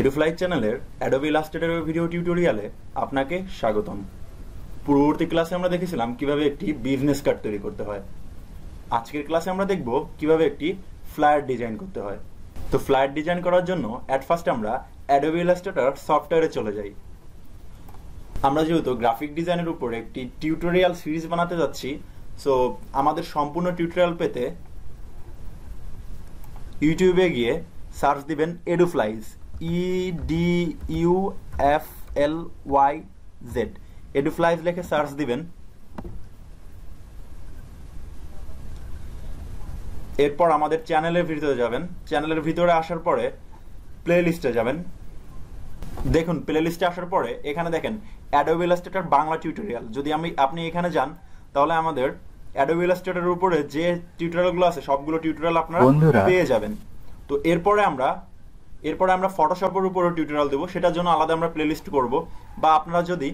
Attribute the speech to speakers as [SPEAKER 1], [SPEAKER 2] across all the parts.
[SPEAKER 1] এডুফ্লাই চ্যানেলের Adobe ইলাস্ট্রেটরের video টিউটোরিয়ালে আপনাকে স্বাগতম। পূর্ববর্তী ক্লাসে আমরা দেখেছিলাম কিভাবে একটি বিজনেস কার্ড তৈরি করতে হয়। আজকের ক্লাসে আমরা দেখব কিভাবে একটি ফ্লায়ার ডিজাইন করতে হয়। তো ফ্লায়ার ডিজাইন করার জন্য অ্যাট ফার্স্ট আমরা অ্যাডোবি ইলাস্ট্রেটর সফটওয়্যারে চলে যাই। আমরা যেহেতু গ্রাফিক ডিজাইনের উপরে একটি টিউটোরিয়াল সিরিজ বানাতে যাচ্ছি, সো আমাদের সম্পূর্ণ টিউটোরিয়াল পেতে ইউটিউবে গিয়ে সার্চ দিবেন এডুফ্লাইজ, EDUFLYZ, এডুফ্লাইজ লিখে সার্চ দিবেন। এরপর আমাদের চ্যানেলের ভিতরে যাবেন। চ্যানেলের ভিতরে আসার পরে প্লে লিস্টে যাবেন। দেখুন প্লে লিস্টে আসার পরে এখানে দেখেন অ্যাডোবি ইলাস্ট্রেটর বাংলা টিউটোরিয়াল। যদি আপনি এখানে যান তাহলে আমাদের অ্যাডোবি ইলাস্ট্রেটরের উপরে যে টিউটোরিয়ালগুলো আছে সবগুলো টিউটোরিয়াল আপনারা পেয়ে যাবেন। তো এরপরে আমরা ফটোশপের উপরে টিউটোরিয়াল দেবো, সেটার জন্য আলাদা আমরা প্লেলিস্ট করব। বা আপনারা যদি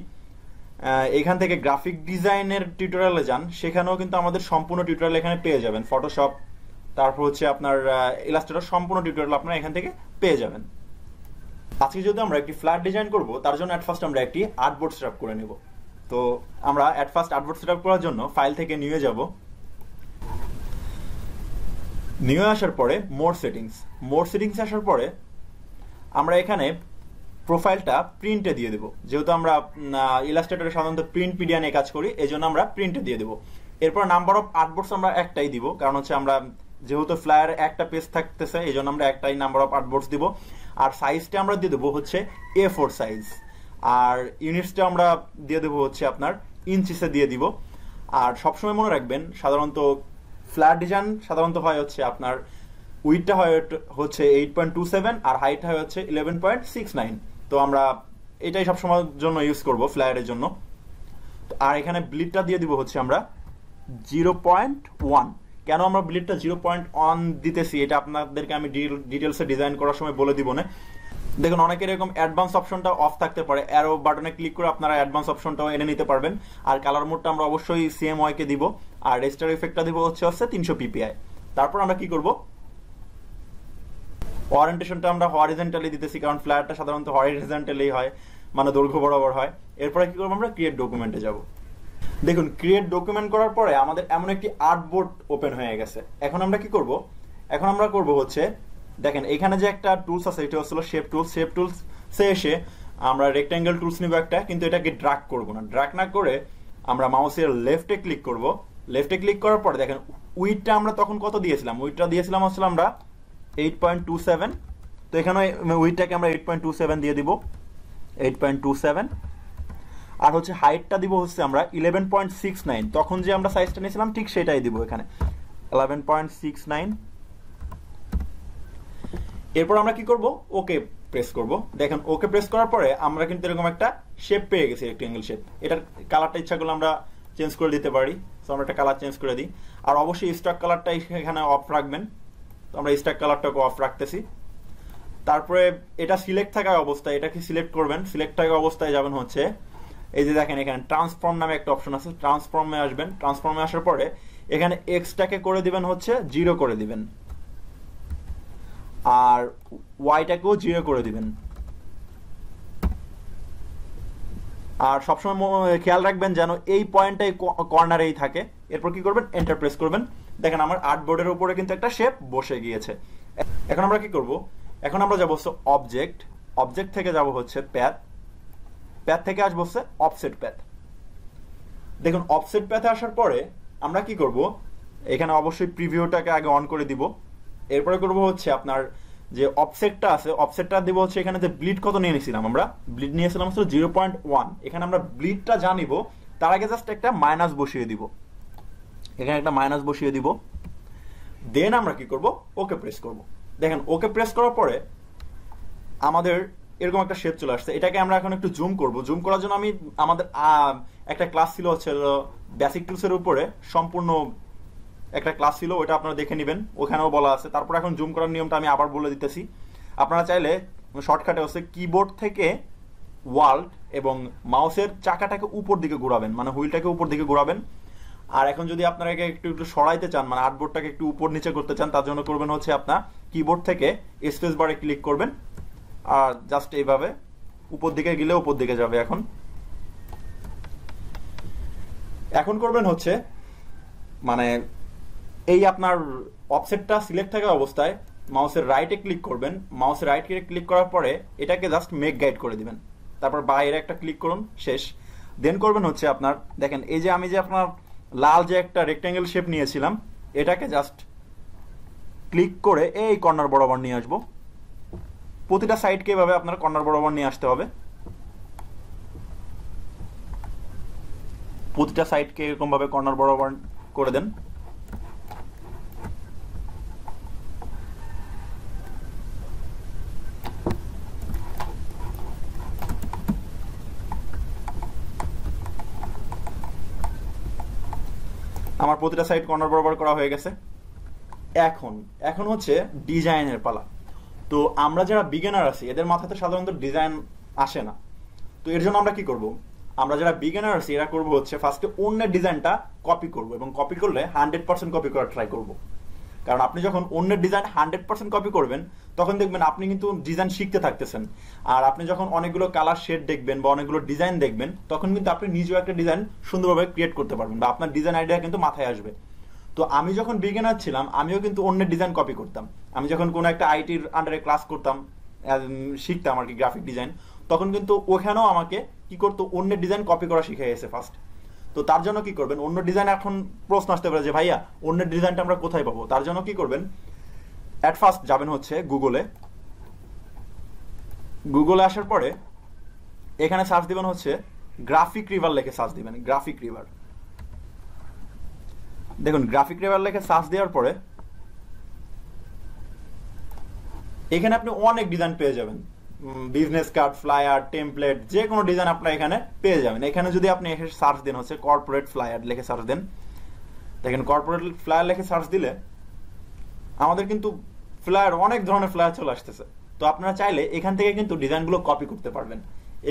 [SPEAKER 1] এখান থেকে গ্রাফিক ডিজাইনের টিউটোরিয়ালে যান সেখানেও কিন্তু আমাদের সম্পূর্ণ টিউটোরিয়াল এখানে পেয়ে যাবেন। ফটোশপ, তারপর হচ্ছে আপনার ইলাস্ট্রেটর সম্পূর্ণ টিউটোরিয়াল আপনারা এখান থেকে পেয়ে যাবেন। আজকে যদি আমরা একটি ফ্ল্যাট ডিজাইন করব তার জন্য অ্যাট ফার্স্ট আমরা একটি আর্টবোর্ড সেটআপ করে নেব। তো আমরা অ্যাট ফার্স্ট আর্টবোর্ড সেটআপ করার জন্য ফাইল থেকে নিয়ে যাব। নিয়ে আসার পরে মোর সেটিংস আসার পরে আমরা এখানে প্রোফাইলটা প্রিন্টে দিয়ে দেব। যেহেতু আমরা ইলাস্ট্রেটরে সাধারণত প্রিন্ট মিডিয়া নিয়ে কাজ করি, এই জন্য আমরা প্রিন্টে দিয়ে দেবো। এরপর নাম্বার অফ আর্টবোর্ডস আমরা একটাই দিব, কারণ হচ্ছে আমরা যেহেতু ফ্লায়ারে একটা পেজ থাকতেছে এই জন্য আমরা একটাই নাম্বার অফ আর্টবোর্ডস দিব। আর সাইজটা আমরা দিয়ে দেবো হচ্ছে A4 সাইজ। আর ইউনিটসটা আমরা দিয়ে দেবো হচ্ছে আপনার ইঞ্চিসে দিয়ে দিব। আর সবসময় মনে রাখবেন সাধারণত ফ্ল্যাট ডিজাইন সাধারণত হয় হচ্ছে আপনার উইডটা হয় হচ্ছে 8.27 আর হাইট হয় হচ্ছে 11.69। তো আমরা এটাই সবসময়ের জন্য ইউজ করব ফ্লায়ারের জন্য। আর এখানে ব্লিডটা দিয়ে দিব হচ্ছে আমরা 0.1। কেন আমরা ব্লিডটা 0.1 দিতেছি এটা আপনাদেরকে আমি ডিটেলসে ডিজাইন করার সময় বলে দিব না। দেখুন অনেকের এরকম অ্যাডভান্স অপশনটা অফ থাকতে পারে, অ্যারো বাটনে ক্লিক করে আপনারা অ্যাডভান্স অপশনটাও এনে নিতে পারবেন। আর কালার মোডটা আমরা অবশ্যই CMY কে দিব। আর রেস্টার ইফেক্টটা দিব হচ্ছে 300 PPI। তারপর আমরা কি করব, ওরিয়েন্টেশনটা আমরা হরিজন্টালি দিতেছি, কারণ ফ্ল্যাটটা সাধারণত হরিজন্টালি হয়, মানে দৈর্ঘ্য বরাবর হয়। এরপরে কি করব, আমরা ক্রিয়েট ডকুমেন্টে যাব। দেখুন ক্রিয়েট ডকুমেন্ট করার পরে আমাদের এমন একটি আর্টবোর্ড ওপেন হয়ে গেছে। এখন আমরা কি করব, এখন আমরা করব হচ্ছে দেখেন এখানে যে একটা টুলস আছে এটা হচ্ছে শেপ টুলস সে এসে আমরা রেক্ট্যাঙ্গেল টুলস নিব একটা, কিন্তু এটাকে ড্র্যাগ করব না। ড্র্যাগ না করে আমরা মাউসের লেফটে ক্লিক করব। লেফটে ক্লিক করার পরে দেখেন উইডটা আমরা তখন কত দিয়েছিলাম, উইডটা দিয়েছিলাম হচ্ছে আমরা 8.27। তো এখানে উইডটাকে আমরা 8.27 দিয়ে দিব, 8.27। আর হচ্ছে হাইটটা দিব হচ্ছে আমরা 11.69। তখন যে আমরা সাইজটা নিয়েছিলাম ঠিক সেটাই দিব এখানে 11.69। এরপর আমরা কি করব, ওকে প্রেস করব। দেখেন ওকে প্রেস করার পরে আমরা কিন্তু এরকম একটা শেপ পেয়ে গেছি, রেক্ট্যাঙ্গেল শেপ। এটার কালারটা ইচ্ছা করলে আমরা চেঞ্জ করে দিতে পারি। তো আমরা একটা কালার চেঞ্জ করে দিই। আর অবশ্যই স্টক কালারটা এখানে অফ রাখবেন। তো আমরা স্টক কালারটাকে অফ রাখতেছি। তারপরে এটা সিলেক্ট থাকা অবস্থায় এটাকে সিলেক্ট করবেন। সিলেক্ট থাকা অবস্থায় যাবেন হচ্ছে এই যে দেখেন এখানে ট্রান্সফর্ম নামে একটা অপশন আছে, ট্রান্সফর্মে আসবেন। ট্রান্সফর্মে আসার পরে এখানে এক্সটাকে করে দিবেন হচ্ছে 0 করে দিবেন, আর ওয়াইটাকেও 0 করে দিবেন। আর সবসময় খেয়াল রাখবেন যেন এই পয়েন্টটাই কর্নারেই থাকে। এরপর কি করবেন, এন্টার প্রেস করবেন। দেখেন আমার আর্টবোর্ডের উপরে কিন্তু একটা শেপ বসে গিয়েছে। এখন আমরা কি করব, এখন আমরা যাবো হচ্ছে অবজেক্ট থেকে যাব হচ্ছে প্যাথ থেকে আসবো হচ্ছে অফসেট প্যাথ। দেখুন অফসেট প্যাথে আসার পরে আমরা কি করব, এখানে অবশ্যই প্রিভিউটাকে আগে অন করে দিব। এরপরে করব হচ্ছে আপনার যে অফসেটটা আছে অফসেটটা দিব হচ্ছে এখানে যে ব্লিড কত নিয়েছিলাম, আমরা ব্লিড নিয়েছিলাম হচ্ছে 0.1। এখানে আমরা ব্লিডটা জানিব তার আগে জাস্ট একটা মাইনাস বসিয়ে দিব। এখানে একটা মাইনাস বসিয়ে দিব। দেন আমরা কি করব, ওকে প্রেস করব। দেখেন ওকে প্রেস করার পরে আমাদের এরকম একটা শেপ চলে আসছে। এটাকে আমরা এখন একটু জুম করব। জুম করার জন্য আমাদের একটা ক্লাস ছিল হচ্ছে বেসিক টুলসের উপরে, সম্পূর্ণ একটা ক্লাস ছিল, ওটা আপনারা দেখে নেবেন, ওখানেও বলা আছে। তারপর এখন জুম করার নিয়মটা আমি আবার বলে দিতেছি। আপনারা চাইলে শর্টকাটে হচ্ছে কিবোর্ড থেকে ওয়াল্ট এবং মাউসের চাকাটাকে উপর দিকে ঘোরাবেন, মানে হুইলটাকে উপর দিকে ঘোরাবেন। আর এখন যদি আপনারা একটু সরাইতে চান, মানে আর্টবোর্ডটাকে একটু উপর নিচে করতে চান, তার জন্য করবেন হচ্ছে আপনার কিবোর্ড থেকে স্পেস বারে ক্লিক করবেন। আর জাস্ট এইভাবে উপর দিকে গেলে উপর দিকে যাবে। এখন করবেন হচ্ছে মানে এই আপনার অফসেটটা সিলেক্ট থাকা অবস্থায় মাউসের রাইটে ক্লিক করবেন। মাউসের রাইট ক্লিক করার পরে এটাকে জাস্ট মেক গাইড করে দিবেন, তারপর বাইরে একটা ক্লিক করুন, শেষ। দেন করবেন হচ্ছে আপনার দেখেন এই যে আমি যে আপনার লাল যে একটা রেক্ট্যাঙ্গেল শেপ নিয়েছিলাম, এটাকে জাস্ট ক্লিক করে এই কর্নার বরাবর নিয়ে আসবো। প্রতিটা সাইডকে এভাবে আপনার কর্নার বরাবর নিয়ে আসতে হবে, প্রতিটা সাইডকে এরকম ভাবে কর্নার বরাবর করে দেন। আমার প্রতিটা সাইড কর্নার বরাবর করা হয়ে গেছে। এখন হচ্ছে ডিজাইনের পালা। তো আমরা যারা বিগিনার আছি এদের মাথাতে সাধারণত ডিজাইন আসে না। তো এর জন্য আমরা কি করব, আমরা যারা বিগিনার আছি এরা করব হচ্ছে ফার্স্টে অন্যের ডিজাইনটা কপি করব, এবং কপি করলে 100% কপি করার ট্রাই করব। কারণ আপনি যখন অন্যের ডিজাইন 100% কপি করবেন তখন দেখবেন আপনি কিন্তু ডিজাইন শিখতে থাকতেছেন। আর আপনি যখন অনেকগুলো কালার শেড দেখবেন বা অনেকগুলো ডিজাইন দেখবেন তখন কিন্তু আপনি নিজেও একটা ডিজাইন সুন্দরভাবে ক্রিয়েট করতে পারবেন, বা আপনার ডিজাইন আইডিয়া কিন্তু মাথায় আসবে। তো আমি যখন বিগিনার ছিলাম আমিও কিন্তু অন্যের ডিজাইন কপি করতাম। আমি যখন কোনো একটা আইটির আন্ডারে ক্লাস করতাম, শিখতাম আর কি গ্রাফিক ডিজাইন, তখন কিন্তু ওখানেও আমাকে কি করতো, অন্যের ডিজাইন কপি করা শিখে গেছে ফার্স্ট। তো তার জন্য কি করবেন, অন্য ডিজাইন এখন প্রশ্ন আসতে পারে যে ভাইয়া অন্যের ডিজাইনটা আমরা কোথায় পাবো। তার জন্য কি করবেন, অ্যাট ফার্স্ট যাবেন হচ্ছে গুগলে আসার পরে এখানে সার্চ দিবেন হচ্ছে গ্রাফিক রিভার লেখে সার্চ দিবেন। গ্রাফিক রিভার, দেখুন গ্রাফিক রিভার লেখে সার্চ দেওয়ার পরে এখানে আপনি অনেক ডিজাইন পেয়ে যাবেন। বিজনেস কার্ড, ফ্লায়ার, টেমপ্লেট, যে কোনো ডিজাইন আপনার এখানে পেয়ে যাবেন। এখানে যদি আপনি এসে সার্চ দেন হচ্ছে কর্পোরেট ফ্লায়ার লেখে সার্চ দেন, দেখেন কর্পোরেট ফ্লায়ার লেখে সার্চ দিলে আমাদের কিন্তু ফ্লায়ার, অনেক ধরনের ফ্লায়ার চলে আসতেছে। তো আপনারা চাইলে এখান থেকে কিন্তু ডিজাইনগুলো কপি করতে পারবেন।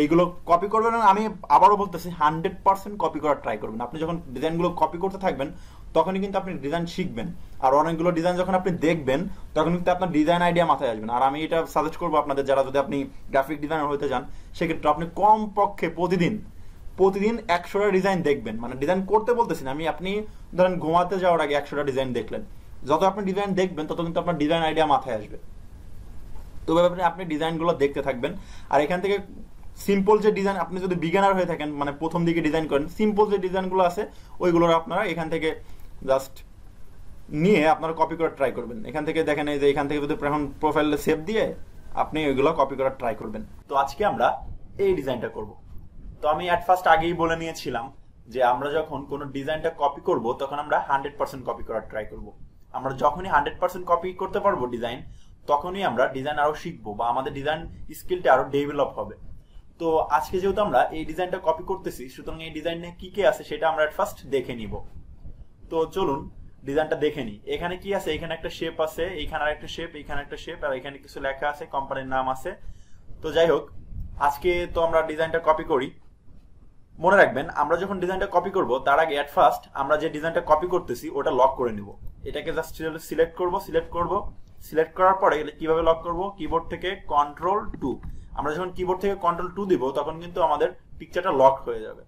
[SPEAKER 1] এইগুলো কপি করবেন, আমি আবারও বলতেছি 100% কপি করার ট্রাই করবেন। আপনি যখন ডিজাইনগুলো কপি করতে থাকবেন তখনই কিন্তু আপনি ডিজাইন শিখবেন। আর অনেকগুলো ডিজাইন যখন আপনি দেখবেন তখন কিন্তু আপনার ডিজাইন আইডিয়া মাথায় আসবেন। আর আমি এটা সাজেস্ট করবো আপনাদের, যারা যদি আপনি গ্রাফিক ডিজাইনার হতে চান সেক্ষেত্রে আপনি কমপক্ষে প্রতিদিন 100টা ডিজাইন দেখবেন। মানে ডিজাইন করতে বলতেছি না আমি, আপনি ধরেন ঘুমাতে যাওয়ার আগে 100টা ডিজাইন দেখলেন। যত আপনি ডিজাইন দেখবেন তত কিন্তু আপনার ডিজাইন আইডিয়া মাথায় আসবে। তো ব্যাপারে আপনি ডিজাইনগুলো দেখতে থাকবেন। আর এখান থেকে সিম্পল যে ডিজাইন, আপনি যদি বিগিনার হয়ে থাকেন, মানে প্রথম দিকে ডিজাইন করেন, সিম্পল যে ডিজাইনগুলো আছে ওইগুলোর আপনারা এখান থেকে জাস্ট নিয়ে আপনারা কপি করার ট্রাই করবেন। এখান থেকে দেখেন এই যে এখান থেকে যদি এখন প্রোফাইলে সেভ দিয়ে আপনি ওইগুলো কপি করার ট্রাই করবেন। তো আজকে আমরা এই ডিজাইনটা করব। তো আমি অ্যাট ফার্স্ট আগেই বলে নিয়েছিলাম যে আমরা যখন কোনো ডিজাইনটা কপি করব তখন আমরা 100% কপি করার ট্রাই করব। আমরা যখনই 100% কপি করতে পারবো ডিজাইন, তখনই আমরা ডিজাইন আরো শিখবো বা আমাদের ডিজাইন স্কিলটা আরো ডেভেলপ হবে। তো আজকে যেহেতু আমরা এই ডিজাইনটা কপি করতেছি, সুতরাং এই ডিজাইনে কি কি আছে সেটা আমরা ফার্স্ট দেখে নিব। তো চলুন ডিজাইনটা দেখে নিই। এখানে কি আছে, এখানে একটা শেপ আছে, এইখানে আরেকটা শেপ, এইখানে একটা শেপ, আর এখানে কিছু লেখা আছে, কোম্পানির নাম আছে। তো যাই হোক, আজকে তো আমরা ডিজাইনটা কপি করি। মনে রাখবেন আমরা যখন ডিজাইনটা কপি করব তার আগে অ্যাট ফার্স্ট আমরা যে ডিজাইনটা কপি করতেছি ওটা লক করে নিব। এটাকে জাস্ট সিলেক্ট করব। সিলেক্ট করার পরে কিভাবে লক করব, কিবোর্ড থেকে Ctrl+2। আমরা যখন কিবোর্ড থেকে Ctrl+2 দিব তখন কিন্তু আমাদের পিকচারটা লক হয়ে যাবে।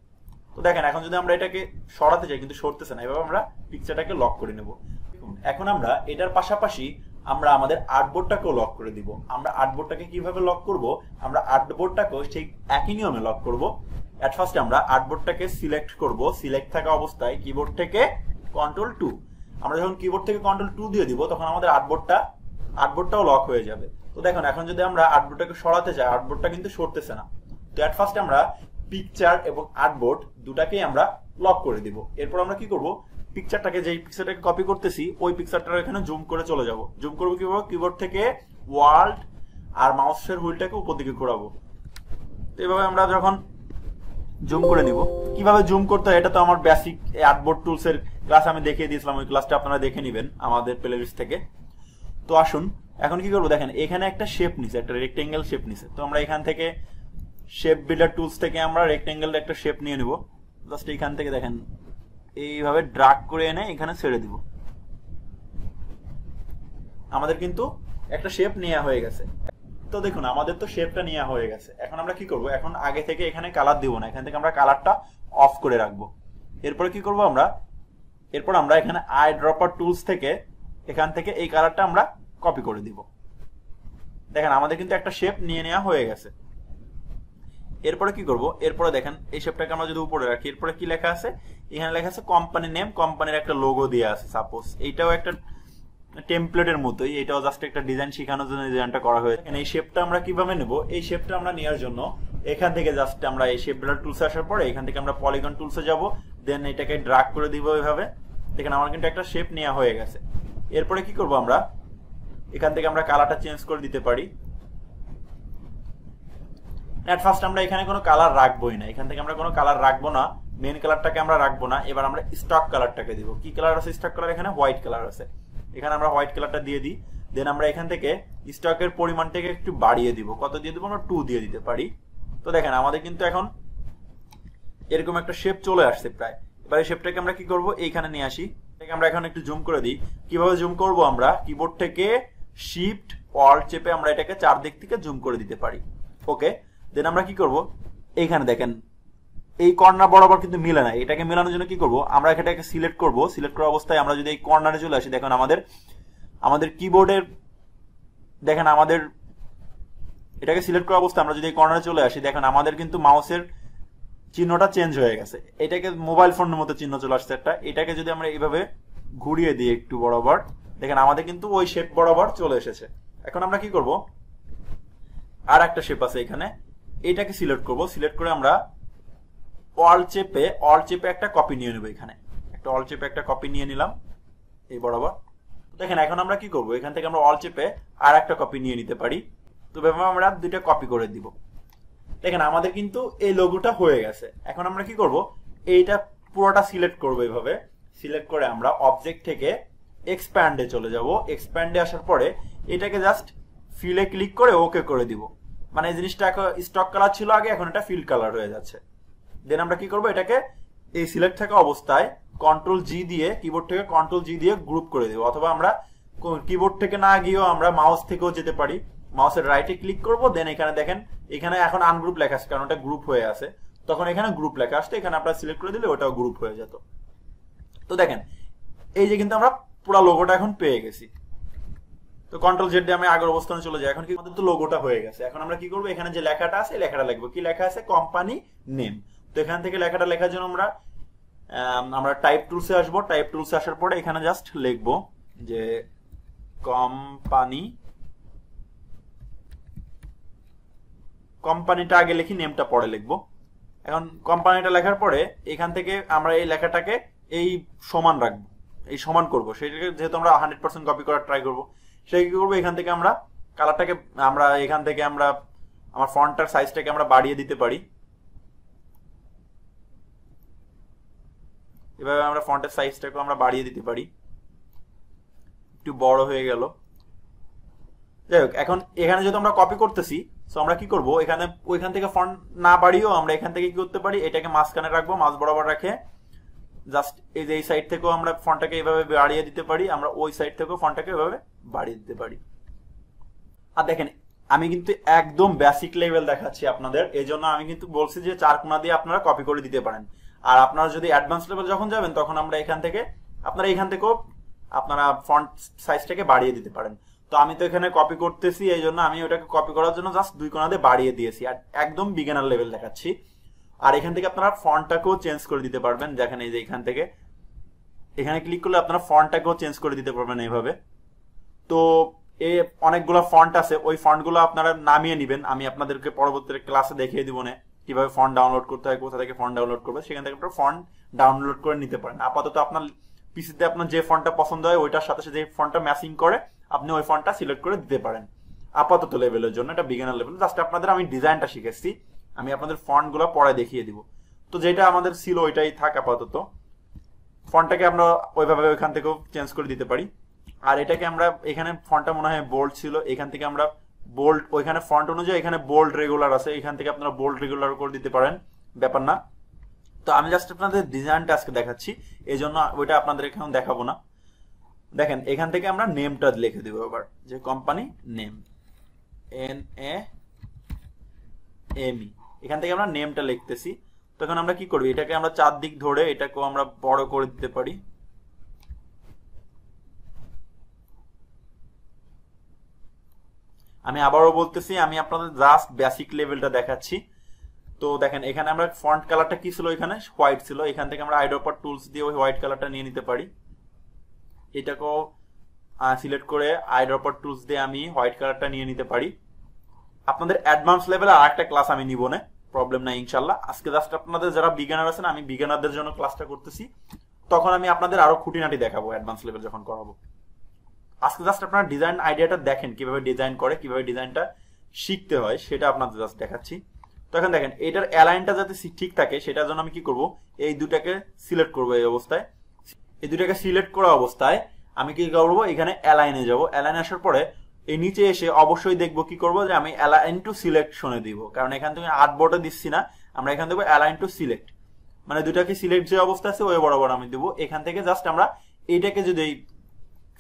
[SPEAKER 1] তো দেখেন এখন যদি আমরা এটাকে সরাতে চাই কিন্তু সরতেছে না, এভাবে আমরা পিকচারটাকে লক করে নেব। এখন আমরা এটার পাশাপাশি আমরা আমাদের আর্টবোর্ডটাকেও লক করে দিব। আমরা আর্টবোর্ডটাকে কিভাবে লক করব, আমরা আর্টবোর্ডটাকেও ঠিক একই নিয়মে লক করব। এট ফার্স্ট আমরা আর্টবোর্ডটাকে সিলেক্ট করব, সিলেক্ট থাকা অবস্থায় কিবোর্ড থেকে Ctrl+2। আমরা যখন কিবোর্ড থেকে Ctrl+2 দিয়ে দিব তখন আমাদের আর্টবোর্ডটাও লক হয়ে যাবে। তো দেখুন এখন যদি আমরা আর্টবোর্ডটাকে সরাতে চাই, আর্টবোর্ডটা কিন্তু সরতেছে না। তো এট ফার্স্ট আমরা পিকচার এবং আর্টবোর্ড দুটাকেই আমরা লক করে দিব। এরপর আমরা কি করব, পিকচারটাকে, যেই পিকচারটাকে কপি করতেছি ওই পিকচারটার এখানে জুম করে চলে যাব। জুম করবো কিভাবে, কিবোর্ড থেকে ওয়ার্ল্ড আর মাউসের হুইলটাকে উপর দিকে ঘোরাবো। তো এইভাবে আমরা যখন জুম করে নিব, কিভাবে জুম করতে হয় এটা তো আমার বেসিক আর্টবোর্ড টুলস এর ক্লাস আমি দেখিয়ে দিয়েছিলাম, ওই ক্লাসটা আপনারা দেখে নেবেন আমাদের প্লেলিস্ট থেকে। তো আসুন এখন কি করবো, দেখেন এখানে একটা শেপ নিছে, একটা রেক্টেঙ্গেল শেপ নিছে। তো আমরা এখান থেকে শেপ বিল্ডার টুলস থেকে আমরা রেক্টেঙ্গেল একটা শেপ নিয়ে নিব। জাস্ট এখান থেকে দেখেন এইভাবে ড্রাগ করে এনে এখানে ছেড়ে দিব। আমাদের কিন্তু একটা শেপ নেওয়া হয়ে গেছে। তো দেখুন আমাদের তো শেপটা নেওয়া হয়ে গেছে। এখন আমরা কি করব, এখন আগে থেকে এখানে কালার দিব না, এখান থেকে আমরা কালারটা অফ করে রাখবো। এরপরে কি করব আমরা, এরপর আমরা এখানে আই ড্রপার টুলস থেকে এখান থেকে এই কালারটা আমরা কপি করে দিব। দেখেন আমাদের কিন্তু একটা শেপ নিয়ে নেওয়া হয়ে গেছে। এরপরে কি করব, এরপরে দেখেন এই শেপটাকে আমরা যদি উপরে রাখি, এরপরে কি লেখা আছে, এখানে লেখা আছে কোম্পানি নেম, কোম্পানির একটা লোগো দেওয়া আছে। সাপোজ এইটাও একটা টেমপ্লেটের মতোই, এটাও জাস্ট একটা ডিজাইন শেখানোর জন্য ডিজাইনটা করা হয়েছে। এই শেপটা আমরা কিভাবে নেব, এই শেপটা আমরা নেওয়ার জন্য এখান থেকে জাস্ট আমরা এই শেপ বিল্ডার টুলসে আসার পরে এখান থেকে আমরা পলিগন টুলসে যাব, দেন এটাকে ড্রাগ করে দিব এইভাবে। দেখেন আমার কিন্তু একটা শেপ নেওয়া হয়ে গেছে। এরপরে কি করব আমরা, এখান থেকে আমরা কালারটা চেঞ্জ করে দিতে পারি। এট ফার্স্ট আমরা এখানে কোনো কালার রাখবোই না, এখান থেকে আমরা কোনো কালার রাখবো না, মেন কালারটাকে আমরা রাখবো না। এবার আমরা স্টক কালারটাকে দিব। কি কালার আছে স্টক কালার, এখানে হোয়াইট কালার আছে, এখানে আমরা হোয়াইট কালারটা দিয়ে দিই। দেন আমরা এখান থেকে স্টকের পরিমাণটাকে একটু বাড়িয়ে দিব। কত দিয়ে দিব, আমরা 2 দিয়ে দিতে পারি। তো দেখেন আমাদের কিন্তু এখন এরকম একটা শেপ চলে আসছে প্রায়। এবার এই শেপটাকে আমরা কি করব, এইখানে নিয়ে আসি। আমরা এখন একটু জুম করে দিই। কিভাবে জুম করব, আমরা কিবোর্ড থেকে শিফট অল্ট চেপে আমরা এটাকে চারদিক থেকে জুম করে দিতে পারি। ওকে, দেন আমরা কি করব, এইখানে দেখেন এই কর্নার বরাবর কিন্তু মিলে না। এটাকে মেলানোর জন্য কি করব, আমরা এটাকে সিলেক্ট করব। সিলেক্ট করা অবস্থায় আমরা যদি এই কর্নারে চলে আসি, দেখেন আমাদের কিবোর্ডের, দেখেন আমাদের এটাকে সিলেক্ট করা অবস্থায় আমরা যদি এই কর্নারে চলে আসি, দেখেন আমাদের কিন্তু মাউসের চিহ্নটা চেঞ্জ হয়ে গেছে। এটাকে মোবাইল ফোনের মতো চিহ্ন চলে আসছে একটা। এটাকে যদি আমরা এইভাবে ঘুরিয়ে দিই একটু বরাবর, দেখেন আমাদের কিন্তু ওই শেপ বরাবর চলে এসেছে। এখন আমরা কি করব, আর একটা শেপ আছে এখানে, এটাকে সিলেক্ট করব। সিলেক্ট করে আমরা অল চেপে একটা কপি নিয়ে নেব। এখানে একটা অল চেপে একটা কপি নিয়ে নিলাম এই বরাবর। দেখেন এখন আমরা কি করব, এখান থেকে আমরা অল চেপে আর একটা কপি নিয়ে নিতে পারি। তো ভাবে আমরা দুইটা কপি করে দিব। দেখেন আমাদের কিন্তু এই লোগোটা হয়ে গেছে। এখন আমরা কি করব, এইটা পুরোটা সিলেক্ট করব। এইভাবে সিলেক্ট করে আমরা অবজেক্ট থেকে এক্সপ্যান্ডে চলে যাব। এক্সপ্যান্ডে আসার পরে এটাকে জাস্ট ফিলে ক্লিক করে ওকে করে দিব। মানে এই জিনিসটা স্টক কালার ছিল আগে, এখন এটা ফিল কালার হয়ে যাচ্ছে। দেন আমরা কি করব, এটাকে এই সিলেক্ট থাকা অবস্থায় কন্ট্রোল জি দিয়ে, কিবোর্ড থেকে কন্ট্রোল জি দিয়ে গ্রুপ করে দেব। অথবা আমরা কিবোর্ড থেকে না গিয়েও আমরা মাউস থেকেও যেতে পারি। মাউসের রাইটে ক্লিক করব, দেন এখানে দেখেন এখানে এখন আনগ্রুপ লেখা আছে, কারণ ওটা গ্রুপ হয়ে আছে। তখন এখানে গ্রুপ লেখা আসছে, এখানে আপনারা সিলেক্ট করে দিলে ওটাও গ্রুপ হয়ে যেত। তো দেখেন এই যে কিন্তু আমরা পুরো লোগোটা এখন পেয়ে গেছি। তো কন্ট্রোল জেড দিয়ে আমি আগের অবস্থানে চলে যাই। এখন কি আমাদের তো লোগোটা হয়ে গেছে। এখন আমরা কি করব, এখানে যে লেখাটা আছে এই লেখাটা লিখবো। কি লেখা আছে, কোম্পানি নেম। তো এখান থেকে লেখাটা লেখার জন্য আমরা টাইপ টুলসে আসবো। টাইপ টুলসে আসার পরে এখানে জাস্ট লিখবো যে কোম্পানিটা আগে লিখি, নেমটা পরে লিখবো। এখন কোম্পানিটা লেখার পরে এখান থেকে আমরা এই লেখাটাকে এই সমান রাখবো, এই সমান করবো। সেটাকে যেহেতু আমরা 100% কপি করার ট্রাই করবো, সেটা কি করবো, এখান থেকে আমরা কালারটাকে এখান থেকে আমার ফন্টটার সাইজটাকে আমরা বাড়িয়ে দিতে পারি। এভাবে আমরা ফন্টের সাইজটাকে আমরা বাড়িয়ে দিতে পারি, একটু বড় হয়ে গেল। যাই হোক, এখন এখানে যেহেতু আমরা কপি করতেছি, সো আমরা কি করব, ওইখান থেকে ফন্ট না বাড়িয়েও আমরা এখান থেকে কি করতে পারি, এটাকে মাঝখানে রাখবো, মাঝ বরাবর রাখে জাস্ট এই যে এই সাইড থেকেও আমরা ফন্টটাকে এইভাবে বাড়িয়ে দিতে পারি। আমরা ওই সাইড থেকেও ফন্টটাকে এইভাবে বাড়িয়ে দিতে পারি। আর দেখেন আমি কিন্তু একদম বেসিক লেভেল দেখাচ্ছি আপনাদের, এই জন্য আমি কিন্তু বলছি যে চারকোনা দিয়ে আপনারা কপি করে দিতে পারেন। আর আপনারা যদি অ্যাডভান্স লেভেল যখন যাবেন, তখন আমরা এখান থেকেও আপনারা ফন্ট সাইজটাকে বাড়িয়ে দিতে পারেন। তো আমি তো এখানে কপি করতেছি, এই জন্য আমি ওটাকে কপি করার জন্য জাস্ট 2 কোণা দিয়ে বাড়িয়ে দিয়েছি, আর একদম বিগিনার লেভেল দেখাচ্ছি। আর এখান থেকে আপনারা ফন্টটাকেও চেঞ্জ করে দিতে পারবেন। দেখেন এই যে এখানে ক্লিক করলে আপনারা ফন্টটাকেও চেঞ্জ করে দিতে পারবেন এইভাবে। তো এই অনেকগুলো ফন্ট আছে, ওই ফন্টগুলো আপনারা নামিয়ে নেবেন। আমি আপনাদেরকে পরবর্তী ক্লাসে দেখিয়ে দিব না কিভাবে ফন্ট ডাউনলোড করতে হয়, কোথা থেকে ফন্ট ডাউনলোড করবে, সেখান থেকে আপনারা ফন্ট ডাউনলোড করে নিতে পারেন। আপাতত আপনার পিসিতে আপনার যে ফন্টটা পছন্দ হয় ওইটার সাথে সাথে যে ফন্টটা ম্যাচিং করে আপনি ওই ফন্টটা সিলেক্ট করে দিতে পারেন। আপাতত লেভেলের জন্য, এটা বিগিনার লেভেল। জাস্ট আপনাদের আমি ডিজাইনটা শিখেছি, আমি আপনাদের ফন্টগুলো পরে দেখিয়ে দিব। তো যেটা আমাদের ছিল ওইটাই থাক আপাতত। ফন্টটাকে আমরা ওইভাবে ওইখান থেকেও চেঞ্জ করে দিতে পারি। আর এটাকে আমরা এখানে ফন্টটা মনে হয় বোল্ড ছিল, এখান থেকে আমরা বোল্ড, ওইখানে ফন্ট অনুযায়ী এখানে বোল্ড রেগুলার আছে, এখান থেকে আপনারা বোল্ড রেগুলার করে দিতে পারেন, ব্যাপার না। তো আমি জাস্ট আপনাদের ডিজাইনটা আজকে দেখাচ্ছি, এই জন্য ওইটা আপনাদের এখন দেখাবো না। দেখেন এখান থেকে আমরা নেমটা লিখে দিব এবার, যে কোম্পানি নেম। NAME, এখান থেকে আমরা নেমটা লিখতেছি। তখন আমরা কি করব, এটাকে আমরা চারদিক ধরে এটাকেও আমরা বড় করে দিতে পারি। আমি আবারও বলতেছি, আমি আপনাদের জাস্ট বেসিক লেভেলটা দেখাচ্ছি। তো দেখেন এখানে আমরা ফন্ট কালারটা কি ছিল, এখানে হোয়াইট ছিল, এখান থেকে আমরা আইড্রপার টুলস দিয়ে ওই হোয়াইট কালারটা নিয়ে নিতে পারি। এটাকেও সিলেক্ট করে আইড্রপার টুলস দিয়ে আমি হোয়াইট কালারটা নিয়ে নিতে পারি। আপনাদের অ্যাডভান্স লেভেলে আরেকটা ক্লাস আমি নিব না, প্রবলেম নাই ইনশাল্লাহ। আজকে জাস্ট আপনাদের যারা বিগিনার আছেন, আমি বিগিনারদের জন্য ক্লাসটা করতেছি, তখন আমি আপনাদের আরো খুঁটিনাটি দেখাবো অ্যাডভান্স লেভেল যখন করাবো। আজকে জাস্ট আপনারা ডিজাইন আইডিয়াটা দেখেন, কিভাবে ডিজাইন করে, কিভাবে ডিজাইনটা শিখতে হয় সেটা আপনাদের জাস্ট দেখাচ্ছি। তো এখন দেখেন এটার অ্যালাইনটা যাতে ঠিক থাকে সেটার জন্য আমি কি করব, এই দুটাকে সিলেক্ট করব। এই অবস্থায় এই দুটাকে সিলেক্ট করা অবস্থায় আমি কি করবো, এখানে অ্যালাইনে যাব। অ্যালাইনে আসার পরে এই নিচে এসে অবশ্যই দেখবো কি করব, যে আমি অ্যালাইন টু সিলেকশনে দিব, কারণ এখান থেকে আর্টবোর্ডে দিচ্ছি না, আমরা এখান থেকে অ্যালাইন টু সিলেক্ট, মানে দুটাকে সিলেক্ট যে অবস্থা আছে ওই বরাবর আমি দিব। এখান থেকে জাস্ট আমরা এইটাকে যদি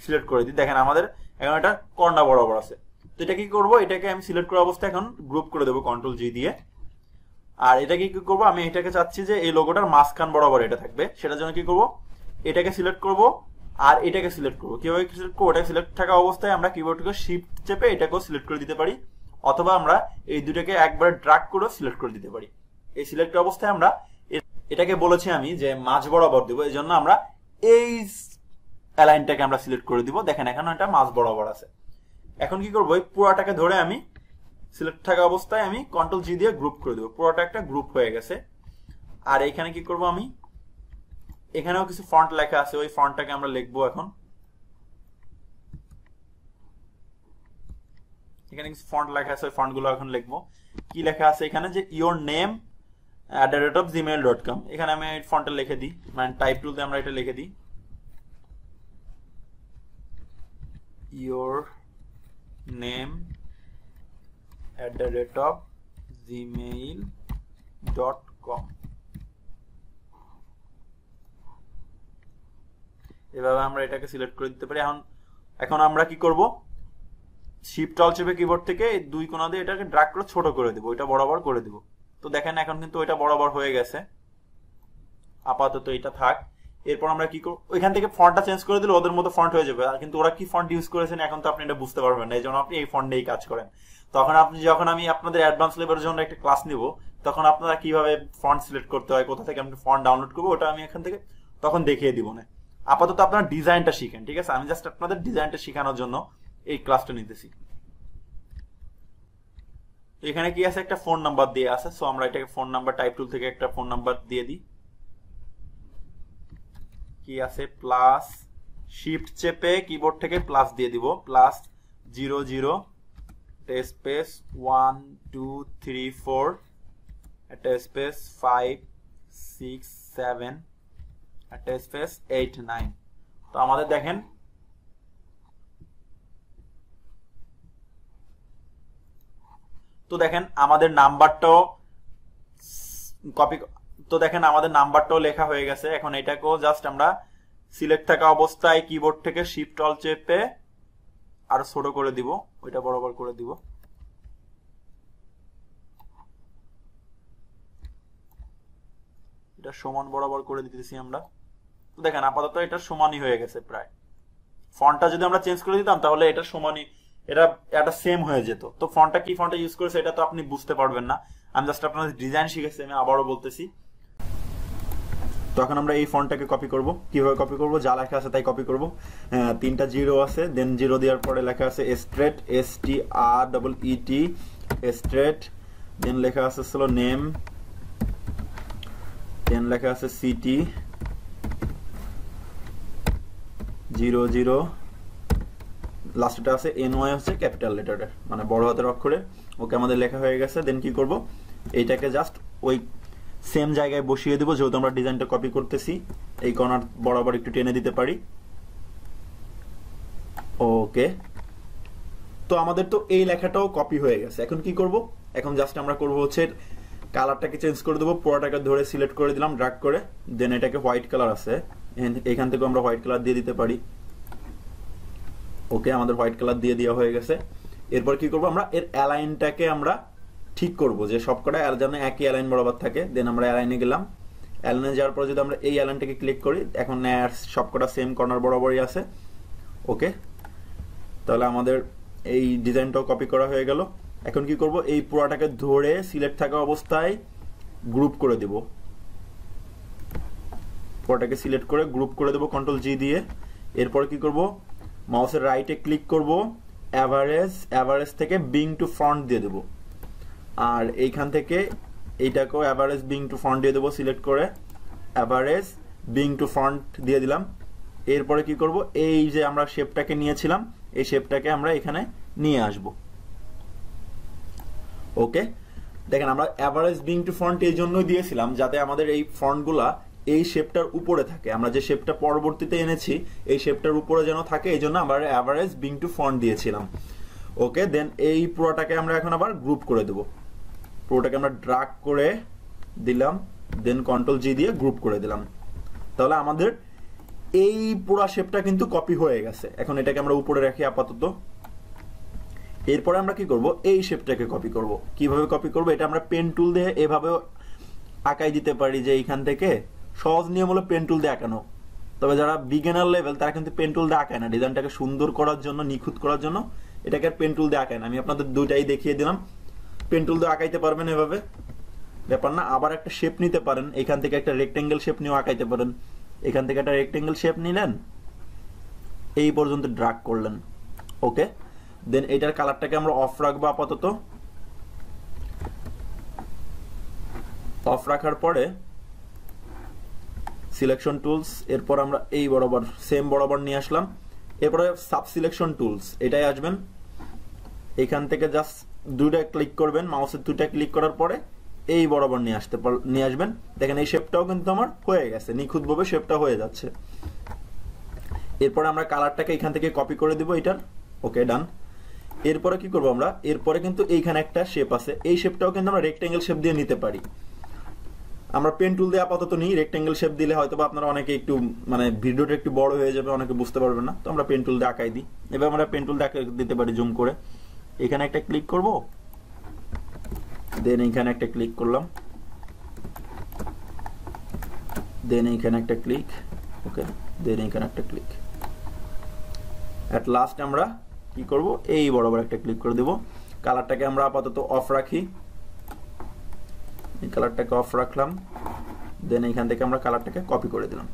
[SPEAKER 1] সিলেক্ট করে দিই, দেখেন আমাদের এখন এটা কর্নার বরাবর আছে। তো এটা কি করব, এটাকে আমি সিলেক্ট করা অবস্থায় এখন গ্রুপ করে দেবো কন্ট্রোল জি দিয়ে। আর এটাকে কি করব, আমি এটাকে চাচ্ছি যে এই লোগোটার মাঝখান বরাবর এটা থাকবে, সেটার জন্য কি করব, এটাকে সিলেক্ট করব আর এটাকে সিলেক্ট করব। কিভাবে সিলেক্ট করবো, ওটাকে সিলেক্ট থাকা অবস্থায় আমরা কিবোর্ডকে শিফট চেপে এটাকেও সিলেক্ট করে দিতে পারি, অথবা আমরা এই দুটাকে একবার ড্র্যাগ করে সিলেক্ট করে দিতে পারি। এই সিলেক্ট অবস্থায় আমরা এটাকে বলেছি আমি যে মাঝ বরাবর দেবো, এই জন্য আমরা এই অ্যালাইনটাকে আমরা সিলেক্ট করে দিব। দেখেন এখন এটা মাঝ বরাবর আছে। এখন কি করবো, এই পুরাটাকে ধরে আমি সিলেক্ট থাকা অবস্থায় আমি কন্ট্রোল জি দিয়ে গ্রুপ করে দেবো, পুরোটা একটা গ্রুপ হয়ে গেছে। আর এখানে কি করব, আমি এখানেও কিছু ফন্ট লেখা আছে, ওই ফন্টটাকে আমরা লিখবো। এখন এখানে কিছু ফন্ট লেখা আছে, ওই ফন্টগুলো এখন লিখবো। কি লেখা আছে এখানে, যে ইওর নেম @gmail.com, এখানে আমি এই ফন্টটা লিখে দিই, মানে টাইপ টুল দিয়ে আমরা এটা লিখে দিই, your name @gmail.com। এভাবে আমরা এটাকে সিলেক্ট করে দিতে পারি। এখন আমরা কি করব, শিফট অল চেপে কিবোর্ড থেকে দুই কোণা দিয়ে এটাকে ড্র্যাগ করে ছোট করে দিব, এটা বরাবর করে দিব। তো দেখেন এখন কিন্তু এটা বরাবর হয়ে গেছে। আপাতত এটা থাক। এরপর আমরা কি করব, ওইখান থেকে ফন্টটা চেঞ্জ করে দিলে ওদের মতো ফন্ট হয়ে যাবে, কিন্তু ওরা কি ফন্ট ইউজ করেছেন এখন তো আপনি এটা বুঝতে পারবেন না, এই জন্য আপনি এই ফন্ট নিয়েই কাজ করেন। তখন যখন আমি আপনাদের অ্যাডভান্স লেভেলের জন্য একটা ক্লাস নিব, তখন আপনারা কিভাবে ফন্ট সিলেক্ট করতে হয়, কোথা থেকে আমি ফন্ট ডাউনলোড করবো, ওটা আমি এখান থেকে তখন দেখিয়ে দিব না। আপাতত আপনারা ডিজাইনটা শিখেন, ঠিক আছে? আমি জাস্ট আপনাদের ডিজাইনটা শেখানোর জন্য এই ক্লাসটা নিতেছি। এখানে কি আছে, একটা ফোন নাম্বার দিয়ে আছে, সো আমরা এটাকে ফোন নাম্বার টাইপ টুল থেকে একটা ফোন নাম্বার দিয়ে দিই। কি আছে, প্লাস শিফট চেপে কিবোর্ড থেকে প্লাস দিয়ে দিব, +00 স্পেস 1 2 3 4 একটা স্পেস 5 6 7 একটা স্পেস 8 9। তো আমাদের দেখেন আমাদের নাম্বারটাও কপি, তো দেখেন আমাদের নাম্বারটাও লেখা হয়ে গেছে। এখন এটাকেও জাস্ট আমরা সিলেক্ট থাকা অবস্থায় কিবোর্ড থেকে শিফট অল চেপে আরো ছোট করে দিব, ওইটা বরাবর করে দিব। এটা সমান বরাবর করে দিতেছি আমরা। তো দেখেন আপাতত এটা সমানই হয়ে গেছে প্রায়। ফন্টটা যদি আমরা চেঞ্জ করে দিতাম তাহলে এটা সমানই, এটা সেম হয়ে যেত। তো ফন্টটা কি ফন্টটা ইউজ করেছে এটা তো আপনি বুঝতে পারবেন না, আমি জাস্ট আপনাদের ডিজাইন শিখেছি, আমি আবারও বলতেছি। তো এখন আমরা এই ফন্টটাকে কপি করব। কিভাবে কপি করব, যা লেখা আছে তাই কপি করব। 3টা জিরো আছে, দেন জিরো দেওয়ার পরে লেখা আছে স্ট্রেট, STREET স্ট্রেট, দেন লেখা আছে হলো নেম, দেন লেখা আছে সিটি 00, লাস্টটা আছে NY, হচ্ছে ক্যাপিটাল লেটারে মানে বড় হাতের অক্ষরে। ওকে আমাদের লেখা হয়ে গেছে। দেন কি করব, এইটাকে জাস্ট ওই সেম জায়গায় বসিয়ে দেব, যেহেতু আমরা ডিজাইনটা কপি করতেছি। এই কর্নার বরাবর একটু টেনে দিতে পারি। ওকে, তো আমাদের তো এই লেখাটাও কপি হয়ে গেছে। এখন কি করব, এখন জাস্ট আমরা করব হচ্ছে কালারটাকে চেঞ্জ করে দেবো, পুরোটাকে ধরে সিলেক্ট করে দিলাম ড্র্যাগ করে, দেন এটাকে হোয়াইট কালার আছে, এখান থেকে আমরা হোয়াইট কালার দিয়ে দিতে পারি। ওকে, আমাদের হোয়াইট কালার দিয়ে দেওয়া হয়ে গেছে। এরপর কি করব আমরা এর অ্যালাইনটাকে আমরা ঠিক করব যে সবকটা যেন একই অ্যালাইন বরাবর থাকে। দেন আমরা অ্যালাইনে গেলাম, অ্যালাইনে যাওয়ার পর যদি আমরা এই অ্যালাইনটাকে ক্লিক করি, এখন সবকটা সেম কর্নার বরাবরই আছে। ওকে, তাহলে আমাদের এই ডিজাইনটাও কপি করা হয়ে গেল। এখন কি করব, এই পুরাটাকে ধরে সিলেক্ট থাকা অবস্থায় গ্রুপ করে দেব, পুরাটাকে সিলেক্ট করে গ্রুপ করে দেব কন্ট্রোল জি দিয়ে। এরপর কি করব, মাউসের রাইটে ক্লিক করব, অ্যাভারেজ থেকে বিং টু ফ্রন্ট দিয়ে দেব, আর এইখান থেকে এইটাকেও অ্যাভারেজ বিং টু ফ্রন্ট দিয়ে দেবো, সিলেক্ট করে অ্যাভারেজ বিং টু ফ্রন্ট দিয়ে দিলাম। এরপরে কি করব, এই যে আমরা শেপটাকে নিয়েছিলাম এই শেপটাকে আমরা এখানে নিয়ে আসব। ওকে, দেখেন আমরা অ্যাভারেজ বিং টু ফ্রন্ট এই জন্যই দিয়েছিলাম যাতে আমাদের এই ফন্টগুলা এই শেপটার উপরে থাকে, আমরা যে শেপটা পরবর্তীতে এনেছি এই শেপটার উপরে যেন থাকে, এই জন্য আমরা অ্যাভারেজ বিং টু ফ্রন্ট দিয়েছিলাম। ওকে, দেন এই পুরোটাকে আমরা এখন আবার গ্রুপ করে দেব, পুরোটাকে আমরা ড্র্যাগ করে দিলাম, দেন কন্ট্রোল জি দিয়ে গ্রুপ করে দিলাম। তাহলে আমাদের এই পুরো শেপটা কিন্তু কপি হয়ে গেছে। এখন এটাকে আমরা উপরে রাখি আপাতত। এরপরে আমরা কি করব, এই শেপটাকে কপি করব। কিভাবে কপি করব, এটা আমরা পেন টুল দিয়ে এভাবে আঁকাই দিতে পারি, যে এইখান থেকে সহজ নিয়ম হলো পেন টুল দিয়ে আঁকানো। তবে যারা বিগিনার লেভেল তারা কিন্তু পেন টুল দিয়ে আঁকায় না, ডিজাইনটাকে সুন্দর করার জন্য, নিখুঁত করার জন্য এটাকে আর পেন টুল দিয়ে আঁকায় না। আমি আপনাদের দুইটাই দেখিয়ে দিলাম, পেন টুল দিয়ে আঁকাইতে পারবেন এভাবে, ব্যাপার না। আবার একটা শেপ নিতে পারেন, এখান থেকে একটা রেক্টেঙ্গেল শেপ নিয়েও আঁকাইতে পারেন। এখান থেকে একটা রেক্টেঙ্গেল শেপ নিলেন, এই পর্যন্ত ড্র্যাগ করলেন। ওকে, দেন এটার কালারটাকে আমরা অফ রাখবো আপাতত। অফ রাখার পরে সিলেকশন টুলস, এরপর আমরা এই বরাবর সেম বরাবর নিয়ে আসলাম। এরপরে সাব সিলেকশন টুলস, এটাই আসবেন, এখান থেকে জাস্ট দুইটা ক্লিক করবেন, মাউসের দুইটা ক্লিক করার পরে এই বরাবর নিয়ে আসবেন। দেখেন এই শেপটাও কিন্তু আমার হয়ে গেছে, নিখুঁতভাবে শেপটা হয়ে যাচ্ছে। এরপরে আমরা কালারটাকে এখান থেকে কপি করে দিব এটার। ওকে, ডান। এরপরে কি করব আমরা, এরপরে কিন্তু এইখানে একটা শেপ আছে, এই শেপটাও কিন্তু আমরা রেক্টেঙ্গেল শেপ দিয়ে নিতে পারি। আমরা পেন টুল দিয়ে আপাতত নিই, রেক্টেঙ্গেল শেপ দিলে হয়তো আপনারা অনেকে একটু মানে ভিডিওটা একটু বড় হয়ে যাবে, অনেকে বুঝতে পারবে না, তো আমরা পেন টুল দিয়ে আঁকাই দিই। এবার আমরা পেন টুল দিয়ে দিতে পারি জুম করে। এখানে একটা ক্লিক করব, দেন এইখানে একটা ক্লিক করলাম, দেন এইখানে একটা ক্লিক। ওকে, দেন এইখানে একটা ক্লিক। এট লাস্ট আমরা কি করব, এই বরাবর একটা ক্লিক করে দেব। কালারটাকে আমরা আপাতত অফ রাখি, এই কালারটাকে অফ রাখলাম। দেন এইখান থেকে আমরা কালারটাকে কপি করে দিলাম,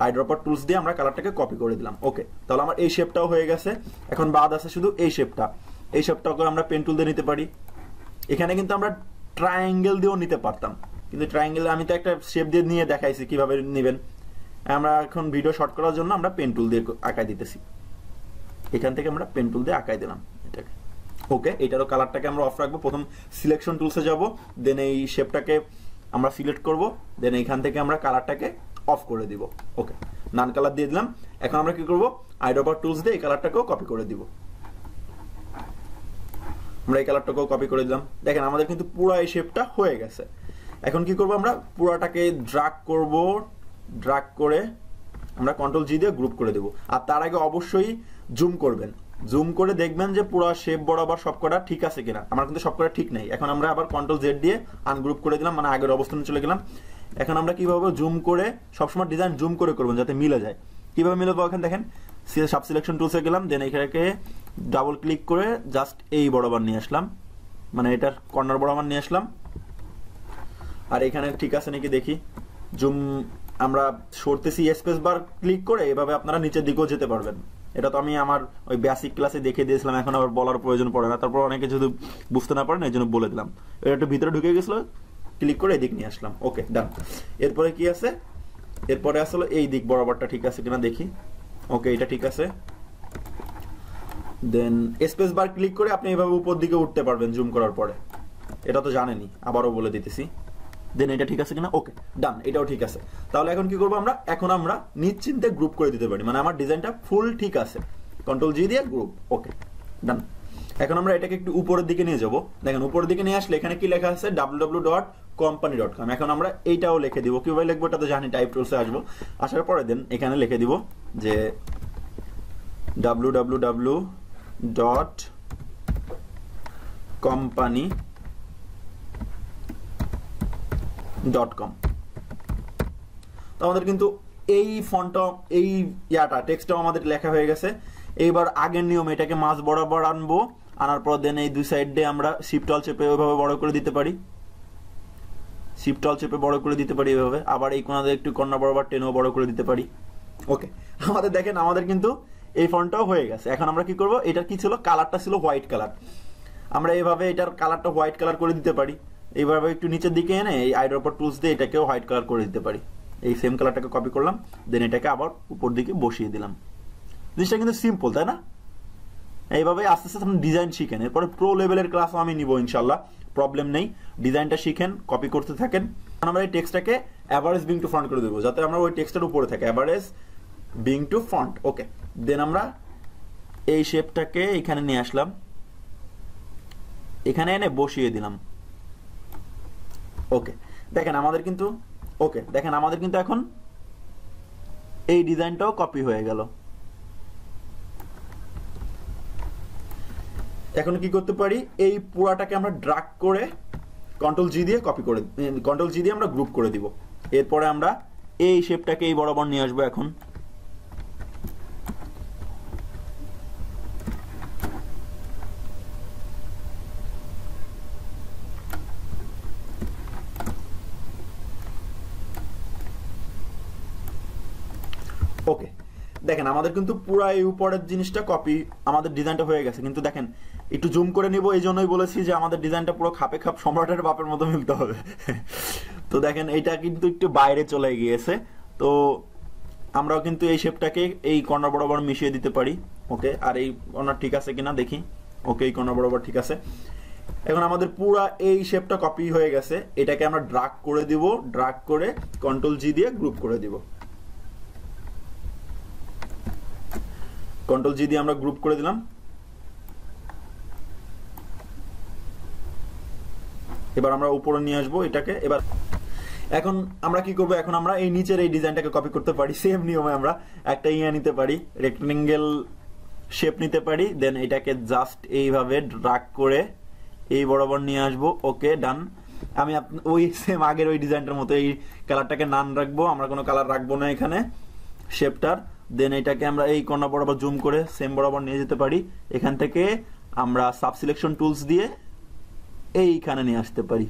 [SPEAKER 1] আইড্রপার টুলস দিয়ে আমরা কালারটাকে কপি করে দিলাম। ওকে, তাহলে আমার এই শেপটাও হয়ে গেছে। এখন বাদ আছে শুধু এই শেপটা, এই শেপটাকে আমরা পেন টুল দিয়ে নিতে পারি। এখানে কিন্তু আমরা ট্রায়াঙ্গেল দিয়েও নিতে পারতাম, কিন্তু ট্রায়াঙ্গেল আমি তো একটা শেপ দিয়ে নিয়ে দেখাইছি কিভাবে নেবেন। আমরা এখন ভিডিও শর্ট করার জন্য আমরা পেন টুল দিয়ে আঁকাই দিতেছি, এখান থেকে আমরা পেন টুল দিয়ে আঁকাই দিলাম এটাকে। ওকে, এটারও কালারটাকে আমরা অফ রাখবো। প্রথম সিলেকশন টুলসে যাব, দেন এই শেপটাকে আমরা সিলেক্ট করব, দেন এইখান থেকে আমরা কালারটাকে অফ করে দিব। ওকে, নান কালার দিয়ে দিলাম। এখন আমরা কি করব, আইড্রপার টুলস দিয়ে এই কালারটাকেও কপি করে দিব। আমরা এই কালারটাকেও কপি করে দিলাম। দেখেন আমাদের কিন্তু পুরো এই শেপটা হয়ে গেছে। এখন কি করব, আমরা পুরাটাকে ড্র্যাগ করব, ড্র্যাগ করে আমরা কন্ট্রোল জি দিয়ে গ্রুপ করে দেব। আর তার আগে অবশ্যই জুম করবেন, জুম করে দেখবেন যে পুরো শেপ বরাবর সবকটা ঠিক আছে কিনা। আমার কিন্তু সবকটা ঠিক নেই। এখন আমরা আবার কন্ট্রোল জেড দিয়ে আনগ্রুপ করে দিলাম, মানে আগের অবস্থানে চলে গেলাম। এখন আমরা কিভাবে জুম করে, সবসময় ডিজাইন জুম করে করবেন যাতে মিলে যায়। কিভাবে মিলাবো, এখন দেখেন সাব সিলেকশন টুলসে গেলাম, দেন এখানে ডাবল ক্লিক করে জাস্ট এই বরাবর নিয়ে আসলাম, মানে এটার কর্নার বরাবর নিয়ে আসলাম। আর এখানে ঠিক আছে নাকি দেখি, জুম আমরা সরতেছি স্পেস বার ক্লিক করে, এভাবে আপনারা নিচের দিকেও যেতে পারবেন। এটা তো আমি আমার ওই বেসিক ক্লাসে দেখে দিয়েছিলাম, এখন আবার বলার প্রয়োজন পড়ে না। তারপর অনেকে যদি বুঝতে না পারেন এই জন্য বলে দিলাম। এটা একটু ভিতরে ঢুকে গেছিল, ক্লিক করে এদিক নিয়ে আসলাম। ওকে, ডান। এরপরে কি আছে, এরপরে আসলে এই দিক বরাবরটা ঠিক আছে কিনা দেখি। ওকে, এটা ঠিক আছে। দেন স্পেস বার ক্লিক করে আপনি এইভাবে উপর দিকে উঠতে পারবেন জুম করার পরে, এটা তো জানেনই, আবারও বলে দিতেছি। দেন এটা ঠিক আছে কিনা, ওকে, ডান, এটাও ঠিক আছে। তাহলে এখন কি করবো আমরা, এখন আমরা নিশ্চিন্তে গ্রুপ করে দিতে পারি, মানে আমার ডিজাইনটা ফুল ঠিক আছে। কন্ট্রোল জি দিয়ে গ্রুপ। ওকে, ডান। এখন আমরা এটাকে একটু উপরের দিকে নিয়ে যাবো। দেখেন উপরের দিকে নিয়ে আসলে এখানে কি লেখা আছে, www.company.com। এখন আমরা এইটাও লিখে দিব, কিভাবে লিখবো এটা তো জানি, টাইপ টুলসে আসবো। আসার পরে দেন এখানে লিখে দিব যে ডট কোম্পানি .com। তো আমাদের কিন্তু এই ফন্টটা এই টেক্সটটাও আমাদের লেখা হয়ে গেছে। এইবার আগের নিয়ম এটাকে মাঝ বরাবর আনবো, আনার পর দেন এই দুই সাইড দিয়ে আমরা শিফট অল চেপে ওইভাবে বড় করে দিতে পারি, শিফট অল চেপে বড় করে দিতে পারি এইভাবে। আবার এই কোণাতে একটু কর্নার বরাবর টেনেও বড় করে দিতে পারি। ওকে, আমাদের দেখেন আমাদের কিন্তু এই ফন্টটাও হয়ে গেছে। এখন আমরা কি করব, এটার কি ছিল, কালারটা ছিল হোয়াইট কালার, আমরা এইভাবে এটার কালারটা হোয়াইট কালার করে দিতে পারি। এইভাবে একটু নিচের দিকে এনে এই আইড্রপার টুলস দিয়ে এটাকেও হোয়াইট কালার করে দিতে পারি। এই সেম কালারটাকে কপি করলাম, দেন এটাকে আবার উপর দিকে বসিয়ে দিলাম। জিনিসটা কিন্তু সিম্পল, তাই না? এইভাবে আস্তে আস্তে আপনি ডিজাইন শিখেন, এরপরে প্রো লেভেলের ক্লাসও আমি নিব ইনশাল্লাহ, প্রবলেম নেই। ডিজাইনটা শিখেন, কপি করতে থাকেন। আমরা এই টেক্সটটাকে অ্যাভারেজ বিং টু ফ্রন্ট করে দেবো, যাতে আমরা ওই টেক্সটের উপরে থাকে, অ্যাভারেজ বিং টু ফ্রন্ট। ওকে, দেন আমরা এই শেপটাকে এখানে নিয়ে আসলাম, এখানে এনে বসিয়ে দিলাম। ওকে, দেখেন আমাদের কিন্তু এখন এই ডিজাইনটাও কপি হয়ে গেল। এখন কি করতে পারি, এই পুরাটাকে আমরা ড্র্যাগ করে কন্ট্রোল জি দিয়ে কন্ট্রোল জি দিয়ে আমরা গ্রুপ করে দিব। এরপরে আমরা এই শেপটাকে এই বরাবর নিয়ে আসবো। এখন ওকে, দেখেন আমাদের কিন্তু পুরো এই উপরের জিনিসটা কপি, আমাদের ডিজাইনটা হয়ে গেছে। কিন্তু দেখেন একটু জুম করে নিব, এই জন্যই বলেছি যে আমাদের ডিজাইনটা পুরো খাপে খাপ সম্রাটের বাপের মতো মিলতে হবে। তো দেখেন এটা কিন্তু একটু বাইরে চলে গিয়েছে, তো আমরাও কিন্তু এই শেপটাকে এই কর্নার বরাবর মিশিয়ে দিতে পারি। ওকে, আর এই কর্নার ঠিক আছে কিনা দেখি। ওকে, এই কর্নার বরাবর ঠিক আছে। এখন আমাদের পুরা এই শেপটা কপি হয়ে গেছে, এটাকে আমরা ড্র্যাগ করে দিব, ড্র্যাগ করে কন্ট্রোল জি দিয়ে গ্রুপ করে দিব। কন্ট্রোল জি দিয়ে আমরা গ্রুপ করে দিলাম। এবার আমরা উপরে নিয়ে আসবো এটাকে। এবার এখন আমরা কি করব, এখন আমরা এই নিচের এই ডিজাইনটাকে কপি করতে পারি। সেম নিয়মে আমরা একটা নিতে পারি, রেক্টেঙ্গেল শেপ নিতে পারি, দেন এটাকে জাস্ট এইভাবে ড্র্যাগ করে এই বরাবর নিয়ে আসবো। ওকে, ডান। আমি ওই সেম আগের ওই ডিজাইনটার মতো এই কালারটাকে নান রাখবো, আমরা কোনো কালার রাখবো না এখানে শেপটার। দেন এটাকে আমরা এই কর্নার বরাবর জুম করে সেম বরাবর নিয়ে যেতে পারি। এখান থেকে আমরা সাব সিলেকশন টুলস দিয়ে এইখানে নিয়ে আসতে পারি।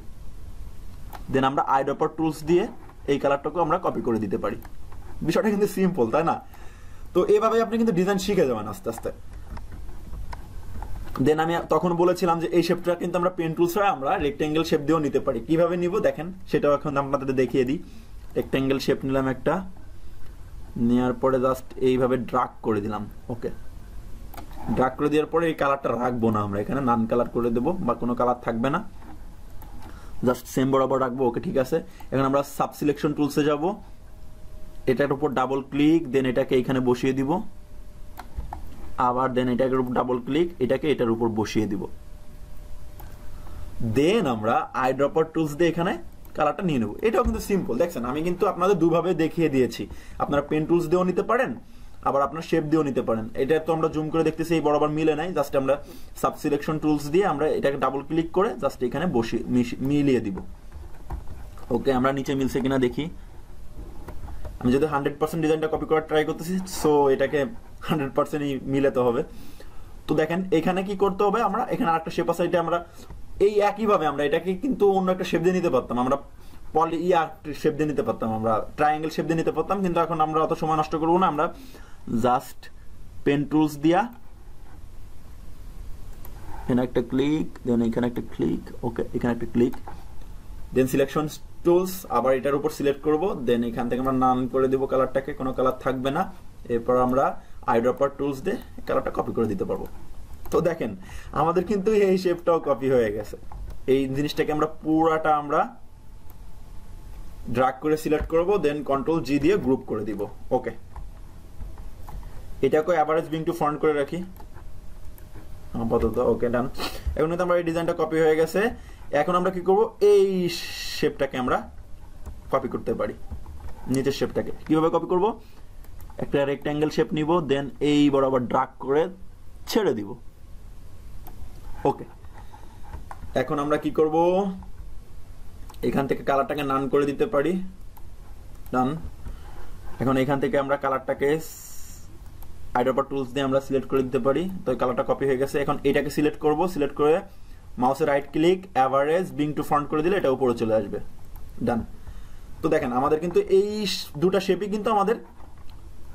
[SPEAKER 1] দেন আমরা আইড্রপার টুলস দিয়ে এই কালারটাকে আমরা কপি করে দিতে পারি। বিষয়টা কিন্তু সিম্পল, তাই না? তো এইভাবে আপনি কিন্তু ডিজাইন শিখে যাবেন আস্তে আস্তে। দেন আমি তখন বলেছিলাম যে এই শেপটা কিন্তু আমরা পেন টুলস হয় আমরা রেক্টেঙ্গেল শেপ দিয়েও নিতে পারি। কিভাবে নিব দেখেন, সেটাও এখন আপনাদের দেখিয়ে দিই। রেক্টেঙ্গেল শেপ নিলাম একটা, নেওয়ার পরে জাস্ট এইভাবে ড্র্যাগ করে দিলাম। ওকে, ড্র্যাগ করে দেওয়ার পরে এই কালারটা রাখবো না, আমরা এখানে নান কালার করে দেবো, বা কোনো কালার থাকবে না, জাস্ট সেম বরাবর রাখবো। ওকে, ঠিক আছে। এখন আমরা সাব সিলেকশন টুলসে যাব, এটার উপর ডাবল ক্লিক, দেন এটাকে এখানে বসিয়ে দিব, আবার দেন এটার উপর ডাবল ক্লিক, এটাকে এটার উপর বসিয়ে দিব। দেন আমরা আইড্রপার টুলস দিয়ে এখানে কালারটা নিয়ে নেব। এটাও কিন্তু সিম্পল, দেখছেন আমি কিন্তু আপনাদের দুভাবে দেখিয়ে দিয়েছি। আপনারা পেন টুলস দিয়েও নিতে পারেন, আবার আপনার শেপ দিয়েও নিতে পারেন। এটা তো আমরা জুম করে দেখতেছি এই বরাবর মিলে নাই, জাস্ট আমরা সাব সিলেকশন টুলস দিয়ে আমরা এটাকে ডাবল ক্লিক করে জাস্ট এখানে বসিয়ে মিলিয়ে দিব। ওকে, আমরা নিচে মিলছে কিনা দেখি। আমি যদি 100% ডিজাইনটা কপি করার ট্রাই করতেছি, সো এটাকে 100%ই মিলাতে হবে। তো দেখেন এখানে কি করতে হবে, আমরা এখানে আরেকটা শেপ আছে, এটা আমরা এই একইভাবে আমরা এটাকে কিন্তু অন্য একটা শেপ দিয়ে নিতে পারতাম, আমরা শেপ দিয়ে নিতে পারতাম, আমরা ট্রায়াঙ্গেল শেপ দিয়ে নিতে পারতাম। কিন্তু এখন আমরা অত সময় নষ্ট করবো না, আমরা জাস্ট পেন টুলস দিয়া এখানে একটা ক্লিক, দেন এখানে একটা ক্লিক, ওকে এখানে একটা ক্লিক, দেন সিলেকশন টুলস, আবার এটার উপর সিলেক্ট করব, দেন এখান থেকে আমরা নান করে দেব কালারটাকে, কোনো কালার থাকবে না। এরপর আমরা আইড্রপার টুলস দিয়ে কালারটা কপি করে দিতে পারবো। তো দেখেন আমাদের কিন্তু এই শেপটাও কপি হয়ে গেছে। এই জিনিসটাকে আমরা পুরাটা আমরা ড্র্যাগ করে সিলেক্ট করব, দেন কন্ট্রোল জি দিয়ে গ্রুপ করে দিব। ওকে, এটাকে অ্যাভারেজ বিং টু ফ্রন্ট করে রাখি আপাতত। ওকে, ডান। এখন কিন্তু আমরা এই ডিজাইনটা কপি হয়ে গেছে। এখন আমরা কি করব, এই শেপটাকে আমরা কপি করতে পারি। নিচের শেপটাকে কিভাবে কপি করব, একটা রেক্ট্যাঙ্গেল শেপ নিব, দেন এই বরাবর ড্র্যাগ করে ছেড়ে দিব। ওকে, এখন আমরা কি করব, এখান থেকে কালারটাকে নান করে দিতে পারি, ডান। এখন এখান থেকে আমরা কালারটাকে আইড্রপার টুলস দিয়ে আমরা সিলেক্ট করে দিতে পারি, তো কালারটা কপি হয়ে গেছে। এখন এটাকে সিলেক্ট করব, সিলেক্ট করে মাউসের right click, average, bring to front করে দিলে এটা উপরে চলে আসবে, ডান। তো দেখেন আমাদের কিন্তু এই দুটা শেপই কিন্তু আমাদের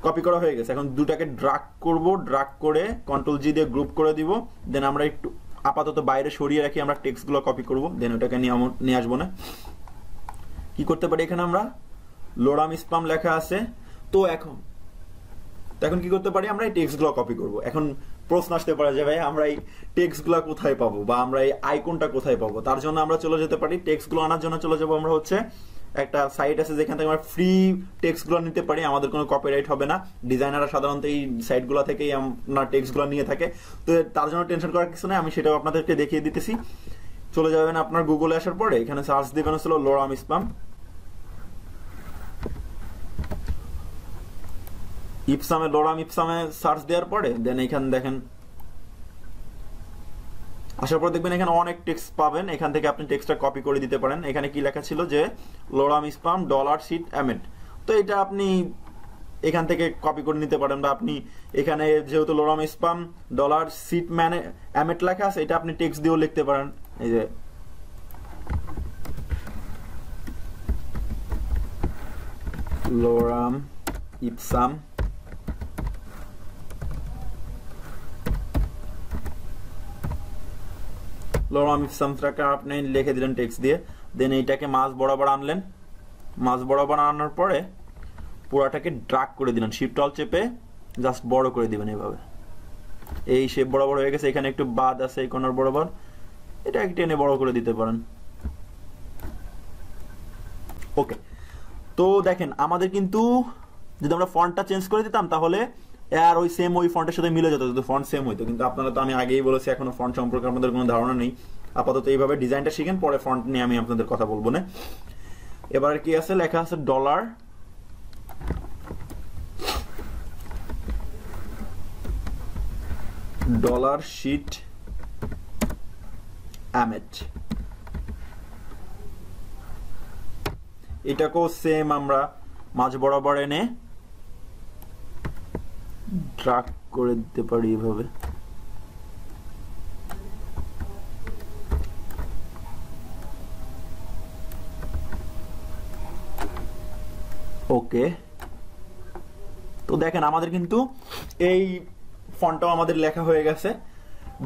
[SPEAKER 1] কপি করা হয়ে গেছে। এখন দুটাকে ড্রাগ করব, ড্রাগ করে কন্ট্রোল জি দিয়ে গ্রুপ করে দিব, দেন আমরা একটু আপাতত বাইরে সরিয়ে রাখি, আমরা টেক্সটগুলো কপি করব, দেন ওটাকে নিয়ে আসবো না। কি করতে পারি, এখানে আমরা লোরাম স্পাম লেখা আছে, তো এখন কি করতে পারি, আমরা এই টেক্সটগুলো কপি করব। এখন প্রশ্ন আসতে পারে যে ভাই আমরা এই টেক্সটগুলো কোথায় পাবো, বা আমরা এই আইকনটা কোথায় পাবো। তার জন্য আমরা চলে যেতে পারি, টেক্সটগুলো আনার জন্য চলে যাবো আমরা হচ্ছে একটা সাইট আছে যেখান থেকে আমরা ফ্রি টেক্সটগুলো নিতে পারি, আমাদের কোনো কপিরাইট হবে না। ডিজাইনাররা সাধারণত এই সাইটগুলো থেকেই আপনার টেক্সটগুলো নিয়ে থাকে, তো তার জন্য টেনশন করার কিছু নেই, আমি সেটাও আপনাদেরকে দেখিয়ে দিতেছি। চলে যাবেন আপনার গুগলে আসার পরে, এখানে সার্চ দিবেন হচ্ছিল লোরাম স্পাম, ইপসামে, লোরাম ইপসামে সার্চ দেওয়ার পরে দেন এখানে দেখেন আসার পর দেখবেন এখানে অনেক টেক্সট পাবেন, এখান থেকে আপনি টেক্সটটা কপি করে দিতে পারেন। এখানে কি লেখা ছিল যে লোরাম স্পাম ডলার শিট অ্যামেট, তো এটা আপনি এখান থেকে কপি করে নিতে পারেন, বা আপনি এখানে যেহেতু লোরাম স্পাম ডলার শিট মানে অ্যামেট লেখা আছে, এটা আপনি টেক্সট দিয়েও লিখতে পারেন। এই যে লোরাম ইপসাম লোরাম ইপসামটাকে আপনি লিখে দিলেন টেক্সট দিয়ে, দেন এইটাকে মাঝ বরাবর আনলেন, মাঝ বরাবর আনার পরে পুরাটাকে ড্রাগ করে দিলেন, শিফট অল চেপে জাস্ট বড় করে দিবেন এইভাবে, এই শেপ বরাবর হয়ে গেছে। এখানে একটু বাদ আছে এই কর্নার বরাবর, এটা একটু টেনে বড় করে দিতে পারেন। ওকে, তো দেখেন আমাদের কিন্তু যদি আমরা ফন্টটা চেঞ্জ করে দিতাম তাহলে আর ওই সেম ওই ফন্টের সাথে মিলে যেত যদি ফন্ট সেম হইতো, কিন্তু আপনারা তো আমি আগেই বলেছি এখনো ফন্ট সম্পর্কে আপনাদের কোনো ধারণা নেই, আপাতত এইভাবে ডিজাইনটা শিখেন, পরে ফন্ট নিয়ে আমি আপনাদের কথা বলবো না। এবার কি আছে, লেখা আছে ডলার শিট অ্যামেট, এটাকেও সেম আমরা মাঝ বরাবর এনে ড্রাগ করে দিতে পারি এভাবে। ওকে, তো দেখেন আমাদের কিন্তু এই ফন্টটাও আমাদের লেখা হয়ে গেছে।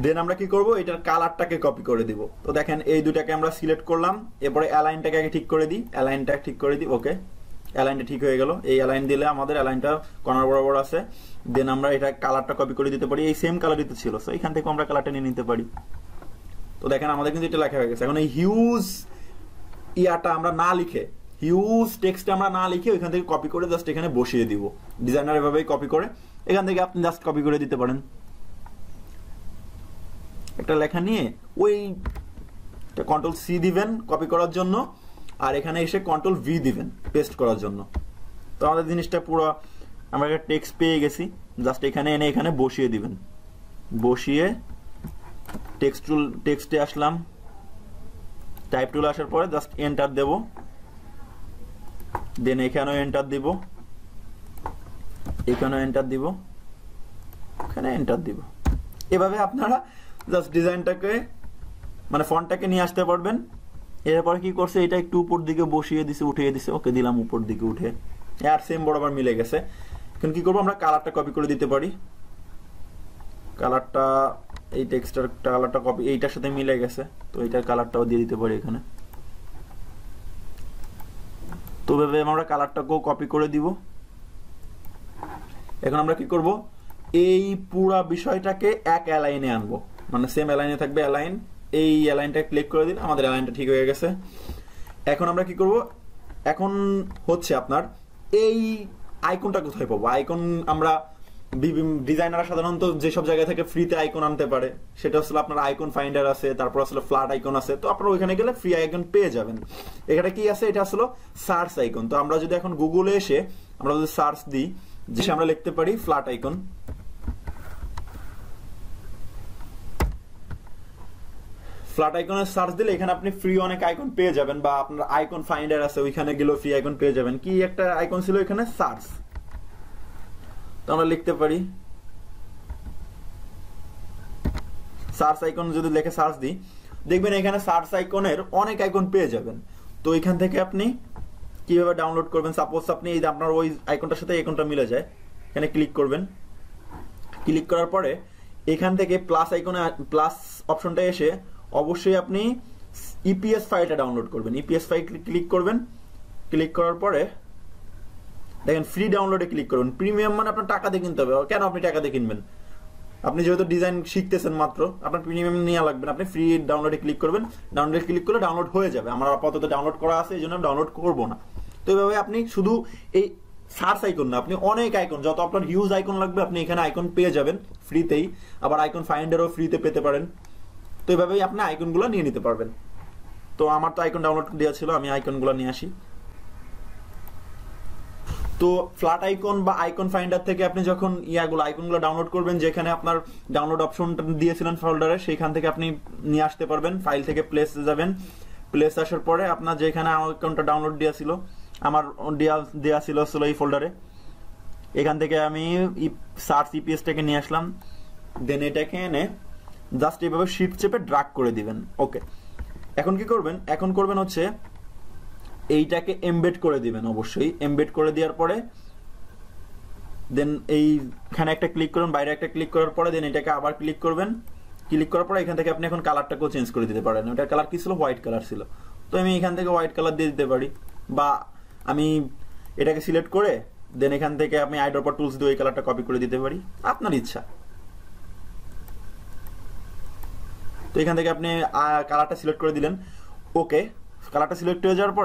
[SPEAKER 1] দেন আমরা কি করব, এটার কালারটাকে কপি করে দিব। তো দেখেন এই দুটাকে আমরা সিলেক্ট করলাম, এরপরে অ্যালাইনটাকে আগে ঠিক করে দিই, অ্যালাইনটা ঠিক করে দিই। ওকে, অ্যালাইনটা ঠিক হয়ে গেল, এই অ্যালাইন দিলে আমাদের অ্যালাইনটা কর্নার বরাবর আছে। দেন আমরা এটা কালারটা কপি করে দিতে পারি, এই সেম কালারই তো ছিল, সো এখান থেকে আমরা কালারটা নিয়ে নিতে পারি। তো দেখেন আমাদের কিন্তু এটা লেখা হয়ে গেছে। এখন এই হিউজ ইয়াটা আমরা না লিখে, হিউজ টেক্সট আমরা না লিখে ওইখান থেকে কপি করে জাস্ট এখানে বসিয়ে দিব। ডিজাইনার এভাবেই কপি করে এখান থেকে আপনি জাস্ট কপি করে দিতে পারেন। একটা লেখা নিয়ে ওই কন্ট্রোল সি দিবেন কপি করার জন্য, আর এখানে এসে কন্ট্রোল ভি দিবেন পেস্ট করার জন্য। তো আমাদের জিনিসটা পুরো আমরা একটা টেক্সট পেয়ে গেছি, জাস্ট এখানে এনে এখানে বসিয়ে দিবেন। বসিয়ে টেক্সটে আসলাম, টাইপ টুল আসার পরে জাস্ট এন্টার দেব, দেন এখানেও এন্টার দিব, এখানেও এন্টার দিব, এখানে এন্টার দিব। এভাবে আপনারা জাস্ট ডিজাইনটাকে মানে ফন্টটাকে নিয়ে আসতে পারবেন। এরপরে কি করছে, এটা একটু উপর দিকে বসিয়ে দিছে, উঠিয়ে দিছে। ওকে দিলাম উপর দিকে উঠে, আর সেম বরাবর মিলে গেছে। এখন কি করবো, আমরা কালারটা কপি করে দিতে পারি। কালারটা এই টেক্সটার কালারটা কপি এইটার সাথে মিলে গেছে, তো এইটার কালারটাও দিয়ে দিতে পারি এখানে। তো ভেবে আমরা কালারটাকেও কপি করে দিব। এখন আমরা কি করব, এই পুরা বিষয়টাকে এক অ্যালাইনে আনবো, মানে সেম অ্যালাইনে থাকবে অ্যালাইন। এই অ্যালাইনটা ক্লিক করে দিলে আমাদের অ্যালাইনটা ঠিক হয়ে গেছে। এখন আমরা কি করব, এখন হচ্ছে আপনার এই আইকনটা কোথায় পাবো। আইকন আমরা ডিজাইনাররা সাধারণত যেসব জায়গা থেকে ফ্রিতে আইকন আনতে পারে, সেটা আসলে আপনার আইকন ফাইন্ডার আছে, তারপর আসলে ফ্ল্যাট আইকন আছে। তো আপনারা ওইখানে গেলে ফ্রি আইকন পেয়ে যাবেন। এখানে কি আছে, এটা আসলে সার্চ আইকন। তো আমরা যদি এখন গুগলে এসে আমরা যদি সার্চ দিই, যে আমরা লিখতে পারি ফ্ল্যাট আইকন, ফ্ল্যাট আইকনে সার্চ দিলে এখানে আপনি ফ্রি অনেক আইকন পেয়ে যাবেন, বা আপনার আইকন ফাইন্ডার আছে ওইখানে গেলেও ফ্রি আইকন পেয়ে যাবেন। কি একটা আইকন ছিল এখানে, সার্চ, তো আমরা লিখতে পারি সার্চ আইকন, যদি লিখে সার্চ দিই দেখবেন এখানে সার্চ আইকনের অনেক আইকন পেয়ে যাবেন। তো এখান থেকে আপনি কিভাবে ডাউনলোড করবেন, সাপোজ আপনি এই আপনার ওই আইকনটার সাথে আইকনটা মিলে যায়, এখানে ক্লিক করবেন। ক্লিক করার পরে এখান থেকে প্লাস আইকনে প্লাস অপশনটা এসে অবশ্যই আপনি ইপিএস ফাইলটা ডাউনলোড করবেন। ইপিএস ফাইল ক্লিক করবেন। ক্লিক করার পরে দেখেন ফ্রি ডাউনলোডে ক্লিক করবেন। প্রিমিয়াম মানে আপনার টাকা দিয়ে কিনতে হবে। কেন আপনি টাকা দিয়ে কিনবেন? আপনি যেহেতু ডিজাইন শিখতেছেন মাত্র, আপনার প্রিমিয়াম নেওয়া লাগবে না। আপনি ফ্রি ডাউনলোডে ক্লিক করবেন। ডাউনলোডে ক্লিক করলে ডাউনলোড হয়ে যাবে। আমার আপাতত ডাউনলোড করা আছে, এই জন্য ডাউনলোড করবো না। তো এইভাবে আপনি শুধু এই সার্চ আইকন না, আপনি অনেক আইকন, যত আপনার হিউজ আইকন লাগবে আপনি এখানে আইকন পেয়ে যাবেন ফ্রিতেই। আবার আইকন ফাইন্ডারও ফ্রিতে পেতে পারেন। তো এইভাবেই আপনি আইকনগুলো নিয়ে নিতে পারবেন। তো আমার তো আইকন ডাউনলোড দেওয়া ছিল, আমি আইকনগুলো নিয়ে আসি। তো ফ্ল্যাট আইকন বা আইকন ফাইন্ডার থেকে আপনি যখন আইকনগুলো ডাউনলোড করবেন, যেখানে আপনার ডাউনলোড অপশনটা দিয়েছিলেন ফোল্ডারে, সেইখান থেকে আপনি নিয়ে আসতে পারবেন। ফাইল থেকে প্লেসে যাবেন। প্লেস আসার পরে আপনার যেখানে আইকনটা ডাউনলোড দেওয়া ছিল, আমার দেওয়া ছিল এই ফোল্ডারে, এখান থেকে আমি সার্চ ইপিএসটাকে নিয়ে আসলাম। দেন এটাকে এনে জাস্ট এইভাবে শিফট চেপে ড্রাগ করে দিবেন। ওকে, এখন কি করবেন? এখন করবেন হচ্ছে এইটাকে এমবেড করে দিবেন। অবশ্যই এমবেড করে দেওয়ার পরে দেন এইখানে একটা ক্লিক করবেন, বাইরে একটা ক্লিক করার পরে দেন এটাকে আবার ক্লিক করবেন। ক্লিক করার পরে এখান থেকে আপনি এখন কালারটাকেও চেঞ্জ করে দিতে পারেন। ওটার কালার কি ছিল? হোয়াইট কালার ছিল। তো আমি এখান থেকে হোয়াইট কালার দিয়ে দিতে পারি, বা আমি এটাকে সিলেক্ট করে দেন এখান থেকে আমি আইড্রপার টুলস দিয়ে ওই কালারটা কপি করে দিতে পারি, আপনার ইচ্ছা। তো এখান থেকে আপনি কালারটা সিলেক্ট করে দিলেন। ওকে, কালারটা সিলেক্ট হয়ে যাওয়ার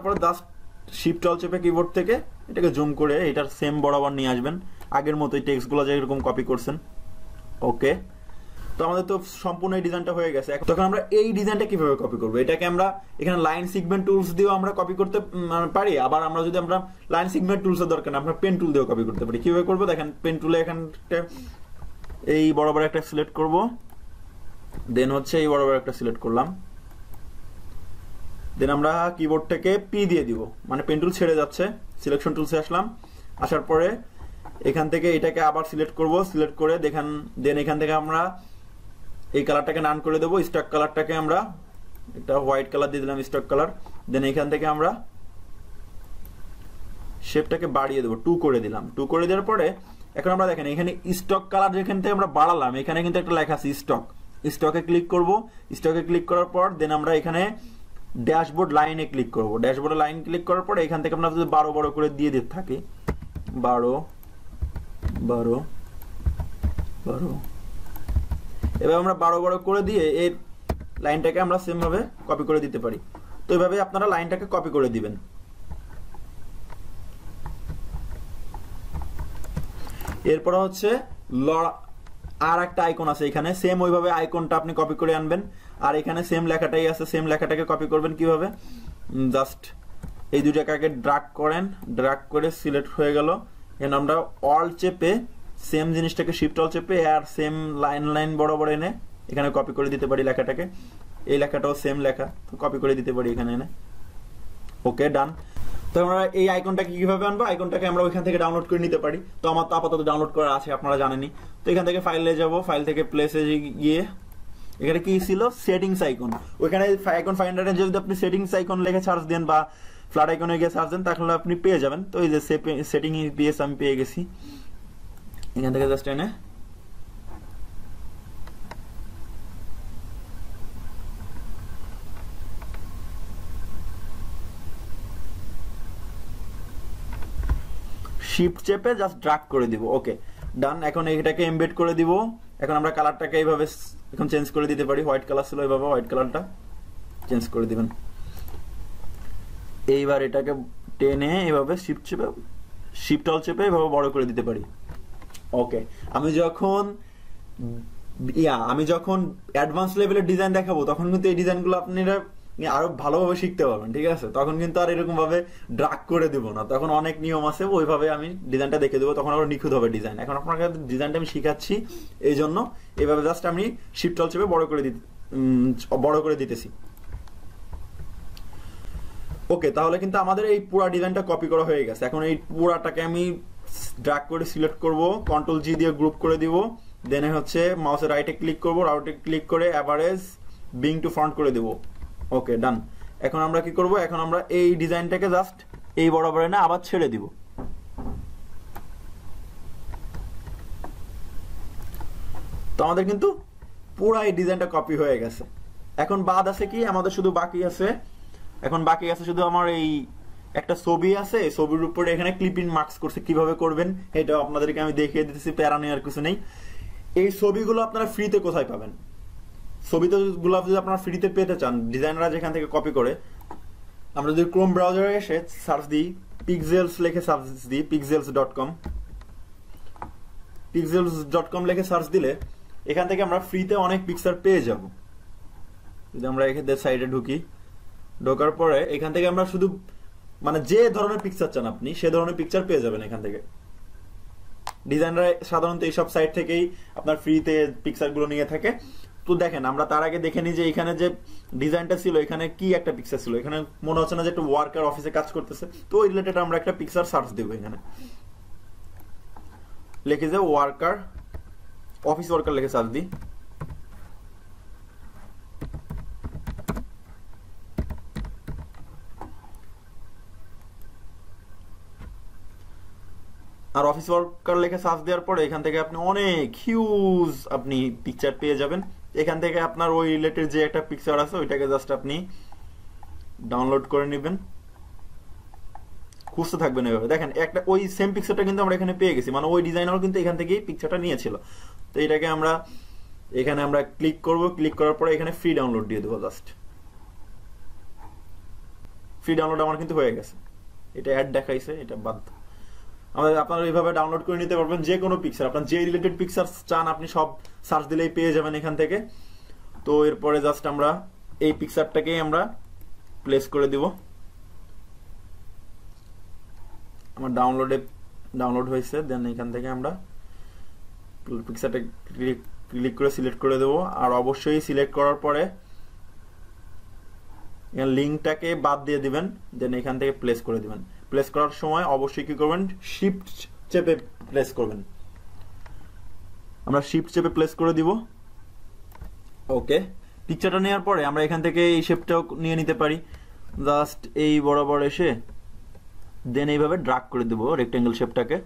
[SPEAKER 1] পরে জাস্ট শিফট অল চেপে কিবোর্ড থেকে এটাকে জুম করে এটার সেম বরাবর নিয়ে আসবেন, আগের মতোই টেক্সটগুলো যেরকম কপি করছেন। ওকে, তো আমাদের তো সম্পূর্ণ এই ডিজাইনটা হয়ে গেছে। তখন আমরা এই ডিজাইনটা কিভাবে কপি করবো? এটাকে আমরা এখানে লাইন সিগমেন্ট টুলস দিয়েও আমরা কপি করতে পারি। আবার আমরা যদি আমরা লাইন সিগমেন্ট টুলসের দরকার না, আমরা পেন টুল দিয়েও কপি করতে পারি। কিভাবে করবো দেখেন, পেন টুলে এখানটা এই বরাবর একটা সিলেক্ট করব, দেন হচ্ছে এই বরাবর একটা সিলেক্ট করলাম, দেন আমরা কিবোর্ড থেকে পি দিয়ে দিব, মানে পেন টুল ছেড়ে যাচ্ছে। সিলেকশন টুলসে আসলাম, আসার পরে এখান থেকে এটাকে আবার সিলেক্ট করব। সিলেক্ট করে দেখেন দেন এখান থেকে আমরা এই কালারটাকে নান করে দেবো। স্টক কালারটাকে আমরা একটা হোয়াইট কালার দিয়ে দিলাম, স্টক কালার। দেন এখান থেকে আমরা শেপটাকে বাড়িয়ে দেবো, 2 করে দিলাম। 2 করে দেওয়ার পরে এখন আমরা দেখেন এখানে স্টক কালার যেখান থেকে আমরা বাড়ালাম, এখানে কিন্তু একটা লেখা আছে স্টক। স্টকে ক্লিক করব। স্টকে ক্লিক করার পর দেন আমরা এখানে ড্যাশবোর্ড লাইনে ক্লিক করব। ড্যাশবোর্ডে লাইন ক্লিক করার পরে এখান থেকে আমরা যদি 12 বড় করে দিয়ে দিতে থাকি, 12 12 12, এবার আমরা 12 বড় করে দিয়ে এই লাইনটাকে আমরা সেম ভাবে কপি করে দিতে পারি। তো এইভাবে আপনারা লাইনটাকে কপি করে দিবেন। এরপর হচ্ছে আর একটা আইকন আছে এখানে, সেম ওইভাবে আইকনটা আপনি কপি করে আনবেন। আর এখানে সেম লেখাটাই আছে, সেম লেখাটাকে কপি করবেন কিভাবে? জাস্ট এই দুইটাকে ড্রাগ করেন, ড্রাগ করে সিলেক্ট হয়ে গেল। এখানে আমরা অল চেপে সেম জিনিসটাকে শিফট অল চেপে আর সেম লাইন বরাবর এনে এখানে কপি করে দিতে পারি লেখাটাকে। এই লেখাটাও সেম লেখা, তো কপি করে দিতে পারি এখানে এনে। ওকে, ডান। তো আমরা এই আইকনটাকে কিভাবে আনবো? আইকনটাকে আমরা ওইখান থেকে ডাউনলোড করে নিতে পারি। তো আমার তো আপাতত ডাউনলোড করা আছে, আপনারা জানেনই। তো এখান থেকে ফাইলে যাব, ফাইল থেকে প্লেসে গিয়ে এখানে কি ছিল? Settings icon. ওইখানে আইকন ফাইন্ডারে যদি আপনি সেটিংস আইকন লিখে সার্চ দেন বা ফ্ল্যাট আইকনে গিয়ে সার্চ দেন, তাহলে আপনি পেয়ে যাবেন। তো এই যে সেটিং ইপিএস আমি পেয়ে গেছি। এখান থেকে জাস্ট এনে শিফট চেপে জাস্ট ড্রাগ করে দিব। ওকে, ডান। এখন এটাকে এমবেড করে দিব। এখন আমরা কালারটাকে এইভাবে এখন চেঞ্জ করে দিতে পারি। হোয়াইট কালার ছিল, এইভাবে হোয়াইট কালারটা চেঞ্জ করে দিবেন। এইবার এটাকে টেনে এইভাবে শিফট অল চেপে এইভাবে বড় করে দিতে পারি। ওকে, আমি যখন অ্যাডভান্স লেভেলের ডিজাইন দেখাবো তখন কিন্তু এই ডিজাইনগুলো আপনারা আরো ভালোভাবে শিখতে পারবেন, ঠিক আছে? তখন কিন্তু আর এরকম ভাবে ড্রাগ করে দিব না, তখন অনেক নিয়ম আছে, ওইভাবে আমি ডিজাইনটা দেখে দেবো, তখন আরো নিখুঁত হবে ডিজাইন। এখন আপনাকে ডিজাইনটা আমি শিখাচ্ছি, এই জন্য এইভাবে জাস্ট আমি শিফট অল চেপে বড় করে দিতেছি। ওকে, তাহলে কিন্তু আমাদের এই পুরো ডিজাইনটা কপি করা হয়ে গেছে। এখন এই পুরাটাকে আমি ড্র্যাগ করে সিলেক্ট করব, কন্ট্রোল জি দিয়ে গ্রুপ করে দিব, দেন হচ্ছে মাউসের রাইটে ক্লিক করব, রাইটে ক্লিক করে অ্যাভারেজ বিং টু ফ্রন্ট করে দেব। ওকে, ডান। এখন আমরা কি করব, এখন আমরা এই ডিজাইনটাকে জাস্ট এই বরাবরে না আবার ছেড়ে দিব। তো আমাদের কিন্তু পুরো এই ডিজাইনটা কপি হয়ে গেছে। এখন বাদ আছে কি, আমাদের শুধু বাকি আছে, এখন বাকি আছে শুধু আমার এই একটা ছবি আছে, ছবির উপরে এখানে ক্লিপিং মার্কস করছে, কিভাবে করবেন এটা আপনাদেরকে আমি দেখিয়ে দিতেছি, প্যারা নেই আর কিছু নেই। এই ছবিগুলো আপনারা ফ্রিতে কোথায় পাবেন? ছবিগুলো যদি আপনারা ফ্রিতে পেতে চান, ডিজাইনাররা যেখান থেকে কপি করে, আমরা যদি ক্রোম ব্রাউজারে এসে সার্চ দিই, পিক্সেলস লিখে সার্চ দিই, pixels.com লিখে সার্চ দিলে এখান থেকে আমরা ফ্রিতে অনেক পিকচার পেয়ে যাব। যদি আমরা এখানে সাইডে ঢোকার পরে এখান থেকে আমরা শুধু মানে যে ধরনের পিকচার চান আপনি সে ধরনের পিকচার পেয়ে যাবেন এখান থেকে। ডিজাইনার সাধারণত এইসব সাইট থেকেই আপনার ফ্রিতে পিকচারগুলো নিয়ে থাকে। তো দেখেন, আমরা তার আগে দেখে নিই যে এখানে যে ডিজাইনটা ছিল, এখানে কি একটা পিকচার ছিল, এখানে মনে হচ্ছে না যে একটা ওয়ার্কার অফিসে কাজ করতেছে, তো ওই রিলেটেড আমরা একটা পিকচার সার্চ দেবো। এখানে লিখে যে ওয়ার্কার, অফিস ওয়ার্কার লিখে সার্চ দিই, আর অফিস ওয়ার্কার লিখে সার্চ দেওয়ার পরে এখান থেকে আপনি অনেক হিউজ আপনি পিকচার পেয়ে যাবেন। এখান থেকে আপনার ওই রিলেটেড যে একটা পিকচার আছে ওইটাকে জাস্ট আপনি ডাউনলোড করে নেবেন, খুঁজতে থাকবেন এভাবে। দেখেন একটা ওই সেম পিকচারটা কিন্তু আমরা এখানে পেয়ে গেছি, মানে ওই ডিজাইনারও কিন্তু এখান থেকেই পিকচারটা নিয়েছিল। তো এটাকে আমরা এখানে আমরা ক্লিক করব, ক্লিক করার পরে এখানে ফ্রি ডাউনলোড দিয়ে দেবো। জাস্ট ফ্রি ডাউনলোড আমার কিন্তু হয়ে গেছে, এটা অ্যাড দেখাইছে, এটা বাদ। আপনারা এইভাবে ডাউনলোড করে নিতে পারবেন যে কোনো পিকচার, আপনার যে রিলেটেড পিকচার চান আপনি সব সার্চ দিলেই পেয়ে যাবেন এখান থেকে। তো এরপরে জাস্ট আমরা এই পিকচারটাকে আমরা প্লেস করে দিব। আমার ডাউনলোড হয়েছে, দেন এখান থেকে আমরা পিকচারটা ক্লিক করে সিলেক্ট করে দেবো। আর অবশ্যই সিলেক্ট করার পরে লিঙ্কটাকে বাদ দিয়ে দিবেন, দেন এখান থেকে প্লেস করে দিবেন। প্লেস করার সময় অবশ্যই কি করবেন, শিফট চেপে প্লেস করবেন। আমরা শিফট চেপে প্লেস করে দিব। ওকে, পিকচারটা নেওয়ার পরে আমরা এখান থেকে এই শেপটাও নিয়ে নিতে পারি, জাস্ট এই বরাবর এসে দেন এইভাবে ড্রাগ করে দেব রেক্টেঙ্গেল শেপটাকে।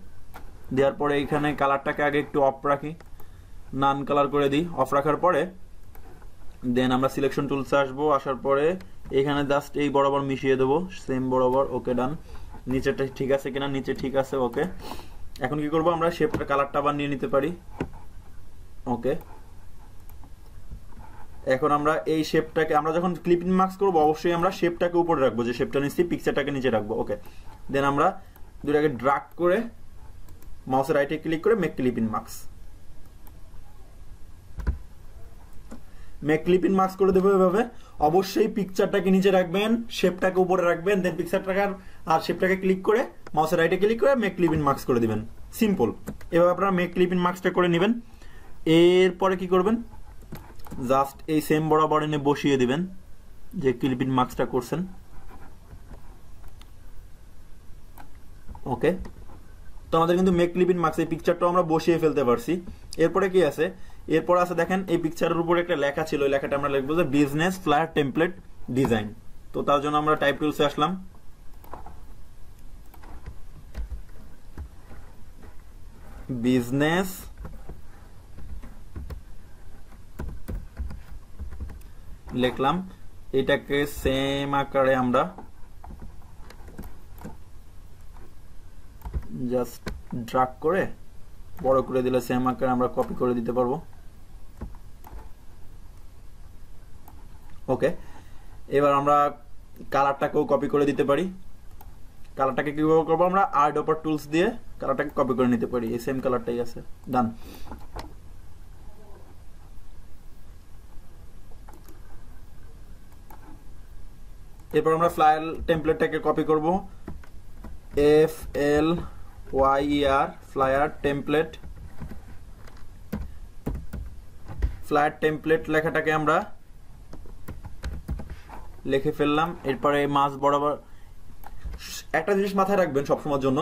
[SPEAKER 1] দেওয়ার পরে এখানে কালারটাকে আগে একটু অফ রাখি, নান কালার করে দিই। অফ রাখার পরে দেন আমরা সিলেকশন টুলসে আসবো, আসার পরে এখানে জাস্ট এই বরাবর মিশিয়ে দেবো, সেম বরাবর। ওকে, ডান। নিচেটা ঠিক আছে কিনা, নিচে ঠিক আছে। ওকে, এখন কি করব, আমরা শেপটা কালারটা আবার নিয়ে নিতে পারি। ওকে, এখন আমরা এই শেপটাকে আমরা যখন ক্লিপিং মার্কস করবো অবশ্যই আমরা শেপটাকে উপরে রাখবো, যে শেপটা নিচ্ছি পিকচারটাকে নিচে রাখবো। ওকে, দেন আমরা দুটাকে ড্রাগ করে মাউসের রাইটে ক্লিক করে make clipping marks, make clipping marks করে দেবো এভাবে। অবশ্যই পিকচারটাকে নিচে রাখবেন, শেপটাকে উপরে রাখবেন, দেন পিকচারটাকে আর শেপটাকে ক্লিক করে মাউসের রাইটে ক্লিক করে মেক ক্লিপিং মার্কস করে দিবেন। সিম্পল, এভাবে আপনারা মেক ক্লিপিং মার্কসটা করে নেবেন। এরপরে কি করবেন, জাস্ট এই সেম বরাবর এনে বসিয়ে দিবেন যে ক্লিপিং মার্কসটা করছেন। ওকে, তো আমাদের কিন্তু মেক ক্লিপিং মার্কস এই পিকচারটা আমরা বসিয়ে ফেলতে পারছি। এরপরে কি আছে, এরপর আছে দেখেন এই পিকচারের উপরে একটা লেখা ছিল, ওই লেখাটা আমরা লিখবো যে বিজনেস ফ্লায়ার টেমপ্লেট ডিজাইন। তো তার জন্য আমরা টাইপ টুলসে আসলাম, বিজনেস লিখলাম, এটাকে সেম আকারে আমরা জাস্ট ড্রাগ করে বড় করে দিলে সেম আকারে আমরা কপি করে দিতে পারবো। ওকে, এবার আমরা কালারটাকেও কপি করে দিতে পারি। কালারটাকে কিভাবে করবো, আমরা আর্ট অপার টুলস দিয়ে কালারটাকে কপি করে নিতে পারি, এই সেম কালারটাই আছে। ডান। এরপর আমরা ফ্লায়ার টেমপ্লেটটাকে কপি করব, FLYER flyer template. Flyer template লেখাটাকে আমরা লিখে ফেললাম। এরপরে মাঝ বরাবর একটা জিনিস মাথায় রাখবেন সবসময়ের জন্য,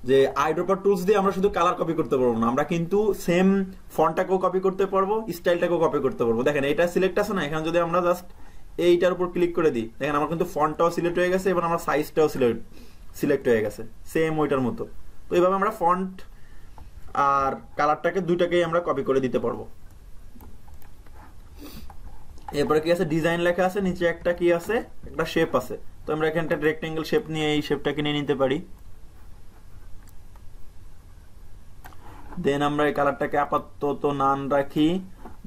[SPEAKER 1] যে আইড্রপার টুলস দিয়ে আমরা শুধু কালার কপি করতে পারবো না, আমরা কিন্তু সেম ফন্টটাকেও কপি করতে পারবো, স্টাইলটাকেও কপি করতে পারবো। দেখেন এটা সিলেক্ট আছে না, এখানে যদি আমরা জাস্ট এইটার উপর ক্লিক করে দিই, দেখেন আমার কিন্তু ফন্টটাও সিলেক্ট হয়ে গেছে এবং আমার সাইজটাও সিলেক্ট হয়ে গেছে সেম ওইটার মতো। তো এইভাবে আমরা ফন্ট আর কালারটাকে দুইটাকেই আমরা কপি করে দিতে পারবো। এরপরে কি আছে, ডিজাইন লেখা আছে, নিচে একটা কি আছে, একটা শেপ আছে। তো আমরা এখানে একটা রেক্টেঙ্গেল শেপ নিয়ে এই শেপটাকে নিয়ে নিতে পারি। দেন আমরা এই কালারটাকে আপাতত নান রাখি,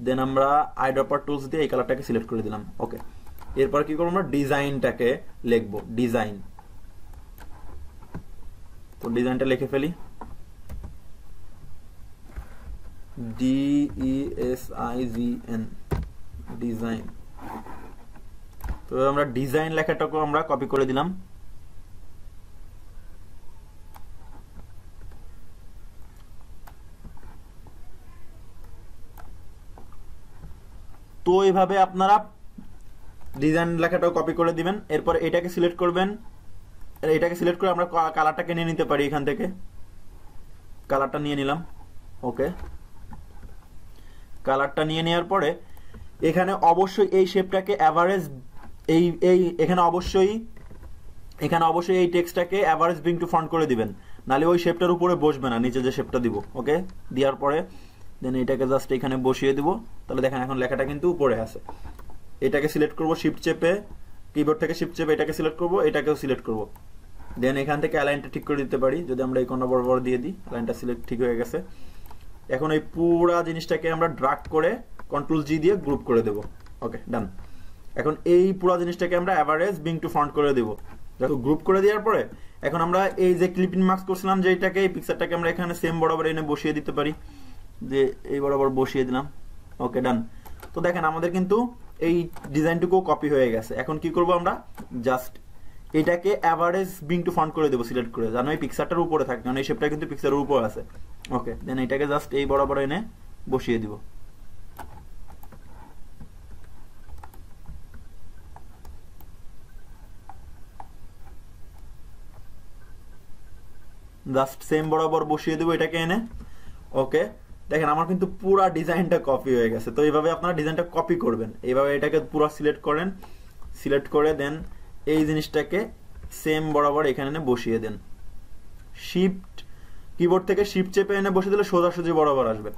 [SPEAKER 1] দেন আমরা আইড্রপার টুলস দিয়ে এই কালারটাকে সিলেক্ট করে দিলাম। ওকে, এরপর কি করবো, আমরা ডিজাইনটাকে লিখবো, ডিজাইন। তো ডিজাইনটা লিখে ফেলি, DESIGN ডিজাইন। তো আমরা ডিজাইন লেখাটাকে আমরা কপি করে দিলাম। তো এইভাবে আপনারা ডিজাইন লেখাটাও কপি করে দিবেন। এরপর এটাকে সিলেক্ট করবেন, এটাকে সিলেক্ট করে আমরা কালারটাকে নিয়ে নিতে পারি, এখান থেকে কালারটা নিয়ে নিলাম। ওকে, কালারটা নিয়ে নেওয়ার পরে এখানে অবশ্যই এই শেপটাকে অ্যাভারেজ, এখানে অবশ্যই এই টেক্সটটাকে অ্যাভারেজ ব্রিং টু ফন্ট করে দিবেন, নালে ওই শেপটার উপরে বসবে না, নিচে যে শেপটা দিব। ওকে, দেওয়ার পরে দেন এটাকে জাস্ট এখানে বসিয়ে দিব। তাহলে দেখেন এখন লেখাটা কিন্তু উপরে আছে। এটাকে সিলেক্ট করব শিফট চেপে, কিবোর্ড থেকে শিফট চেপে এটাকে সিলেক্ট করব, এটাকেও সিলেক্ট করব। দেন এখান থেকে অ্যালাইনটা ঠিক করে দিতে পারি, যদি আমরা এই কোণা বরাবর দিয়ে দিই, অ্যালাইনটা সিলেক্ট ঠিক হয়ে গেছে। এখন এই পুরা জিনিসটাকে আমরা ড্রাগ করে Ctrl+G দিয়ে গ্রুপ করে দেব। ওকে, ডান। এখন এই পুরা জিনিসটাকে আমরা অ্যাভারেজ ব্রিং টু ফন্ট করে দেব। যত গ্রুপ করে দেওয়ার পরে এখন আমরা এই যে ক্লিপিং মার্কস করছিলাম, যে এটাকে, এই পিকচারটাকে আমরা এখানে সেম বরাবর এনে বসিয়ে দিতে পারি, যে এই বরাবর বসিয়ে দিলাম। ওকে, ডান। তো দেখেন আমাদের কিন্তু এই ডিজাইনটুকু কপি হয়ে গেছে। এখন কি করব, আমরা জাস্ট এটাকে অ্যাভারেজ ব্রিং টু ফন্ট করে দেবো সিলেক্ট করে, জানো এই পিকচারটার উপরে থাকে, কারণ এই শেপটা কিন্তু পিকচারের উপরে আছে। ওকে, দেন এটাকে জাস্ট এই বরাবর এনে বসিয়ে দিব। জাস্ট সেম বরাবর বসিয়ে দেবো এটাকে এনে। ওকে, দেখেন আমার কিন্তু পুরো ডিজাইনটা কপি হয়ে গেছে। তো এইভাবে আপনারা ডিজাইনটা কপি করবেন, এইভাবে এটাকে পুরো সিলেক্ট করেন, সিলেক্ট করে দেন এই জিনিসটাকে সেম বরাবর এখানে এনে বসিয়ে দেন। শিফট কিবোর্ড থেকে শিফট চেপে এনে বসিয়ে দিলে সোজাসুজি বরাবর আসবে।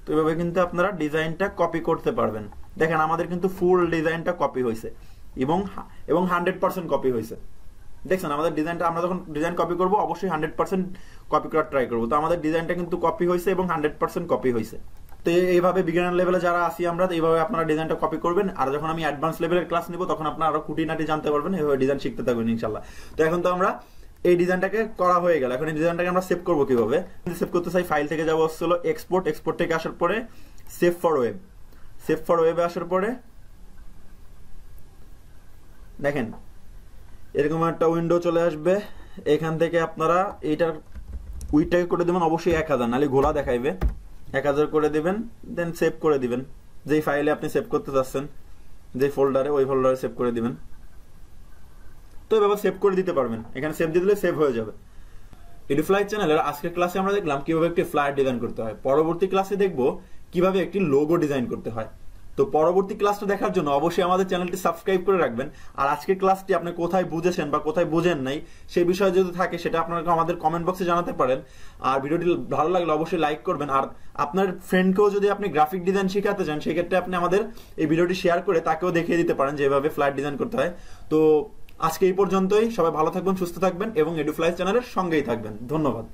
[SPEAKER 1] তো এইভাবে কিন্তু আপনারা ডিজাইনটা কপি করতে পারবেন। দেখেন আমাদের কিন্তু ফুল ডিজাইনটা কপি হয়েছে এবং 100% কপি হয়েছে। দেখছেন আমাদের ডিজাইনটা, আমরা যখন ডিজাইন কপি করব অবশ্যই 100% কপি করার ট্রাই করব। তো আমাদের ডিজাইনটা কিন্তু কপি হয়েছে এবং 100% কপি হয়েছে। তো এইভাবে বিগিনার লেভেলে যারা আসি আমরা, এইভাবে আপনারা ডিজাইনটা কপি করবেন। আর যখন আমি অ্যাডভান্স লেভেলের ক্লাস নিব তখন আপনারা আরো খুঁটিনাটি জানতে পারবেন, এইভাবে ডিজাইন শিখতে থাকবেন ইনশাআল্লাহ। তো এখন তো আমরা এই ডিজাইনটাকে করা হয়ে গেল। এখন এই ডিজাইনটাকে আমরা সেভ করব কিভাবে, সেভ করতে চাই, ফাইল থেকে যাবো হলো এক্সপোর্ট, এক্সপোর্ট থেকে আসার পরে save for web, save for ওয়েবে আসার পরে দেখেন এরকম একটা উইন্ডো চলে আসবে। এখান থেকে আপনারা এইটার উইডটাকে করে দেবেন অবশ্যই 1000, নাহলে ঘোলা দেখাইবে। 1000 করে দিবেন, দেন সেভ করে দিবেন। যেই ফাইলে আপনি সেভ করতে চাচ্ছেন, যে ফোল্ডারে, ওই ফোল্ডারে সেভ করে দিবেন। তো এভাবে সেভ করে দিতে পারবেন, এখানে সেভ দিয়ে দিলে সেভ হয়ে যাবে। এডুফ্লাই চ্যানেলের আজকের ক্লাসে আমরা দেখলাম কিভাবে একটি ফ্লায়ার ডিজাইন করতে হয়। পরবর্তী ক্লাসে দেখব কিভাবে একটি লোগো ডিজাইন করতে হয়। তো পরবর্তী ক্লাসটা দেখার জন্য অবশ্যই আমাদের চ্যানেলটি সাবস্ক্রাইব করে রাখবেন। আর আজকের ক্লাসটি আপনি কোথায় বুঝেছেন বা কোথায় বুঝেন নাই সেই বিষয়ে যদি থাকে সেটা আপনারা আমাদের কমেন্ট বক্সে জানাতে পারেন। আর ভিডিওটি ভালো লাগলে অবশ্যই লাইক করবেন। আর আপনার ফ্রেন্ডকেও যদি আপনি গ্রাফিক ডিজাইন শেখাতে চান সেক্ষেত্রে আপনি আমাদের এই ভিডিওটি শেয়ার করে তাকেও দেখিয়ে দিতে পারেন যে এভাবে ফ্লায়ার ডিজাইন করতে হয়। তো আজকে এই পর্যন্তই। সবাই ভালো থাকবেন, সুস্থ থাকবেন এবং এডুফ্লাই চ্যানেলের সঙ্গেই থাকবেন। ধন্যবাদ।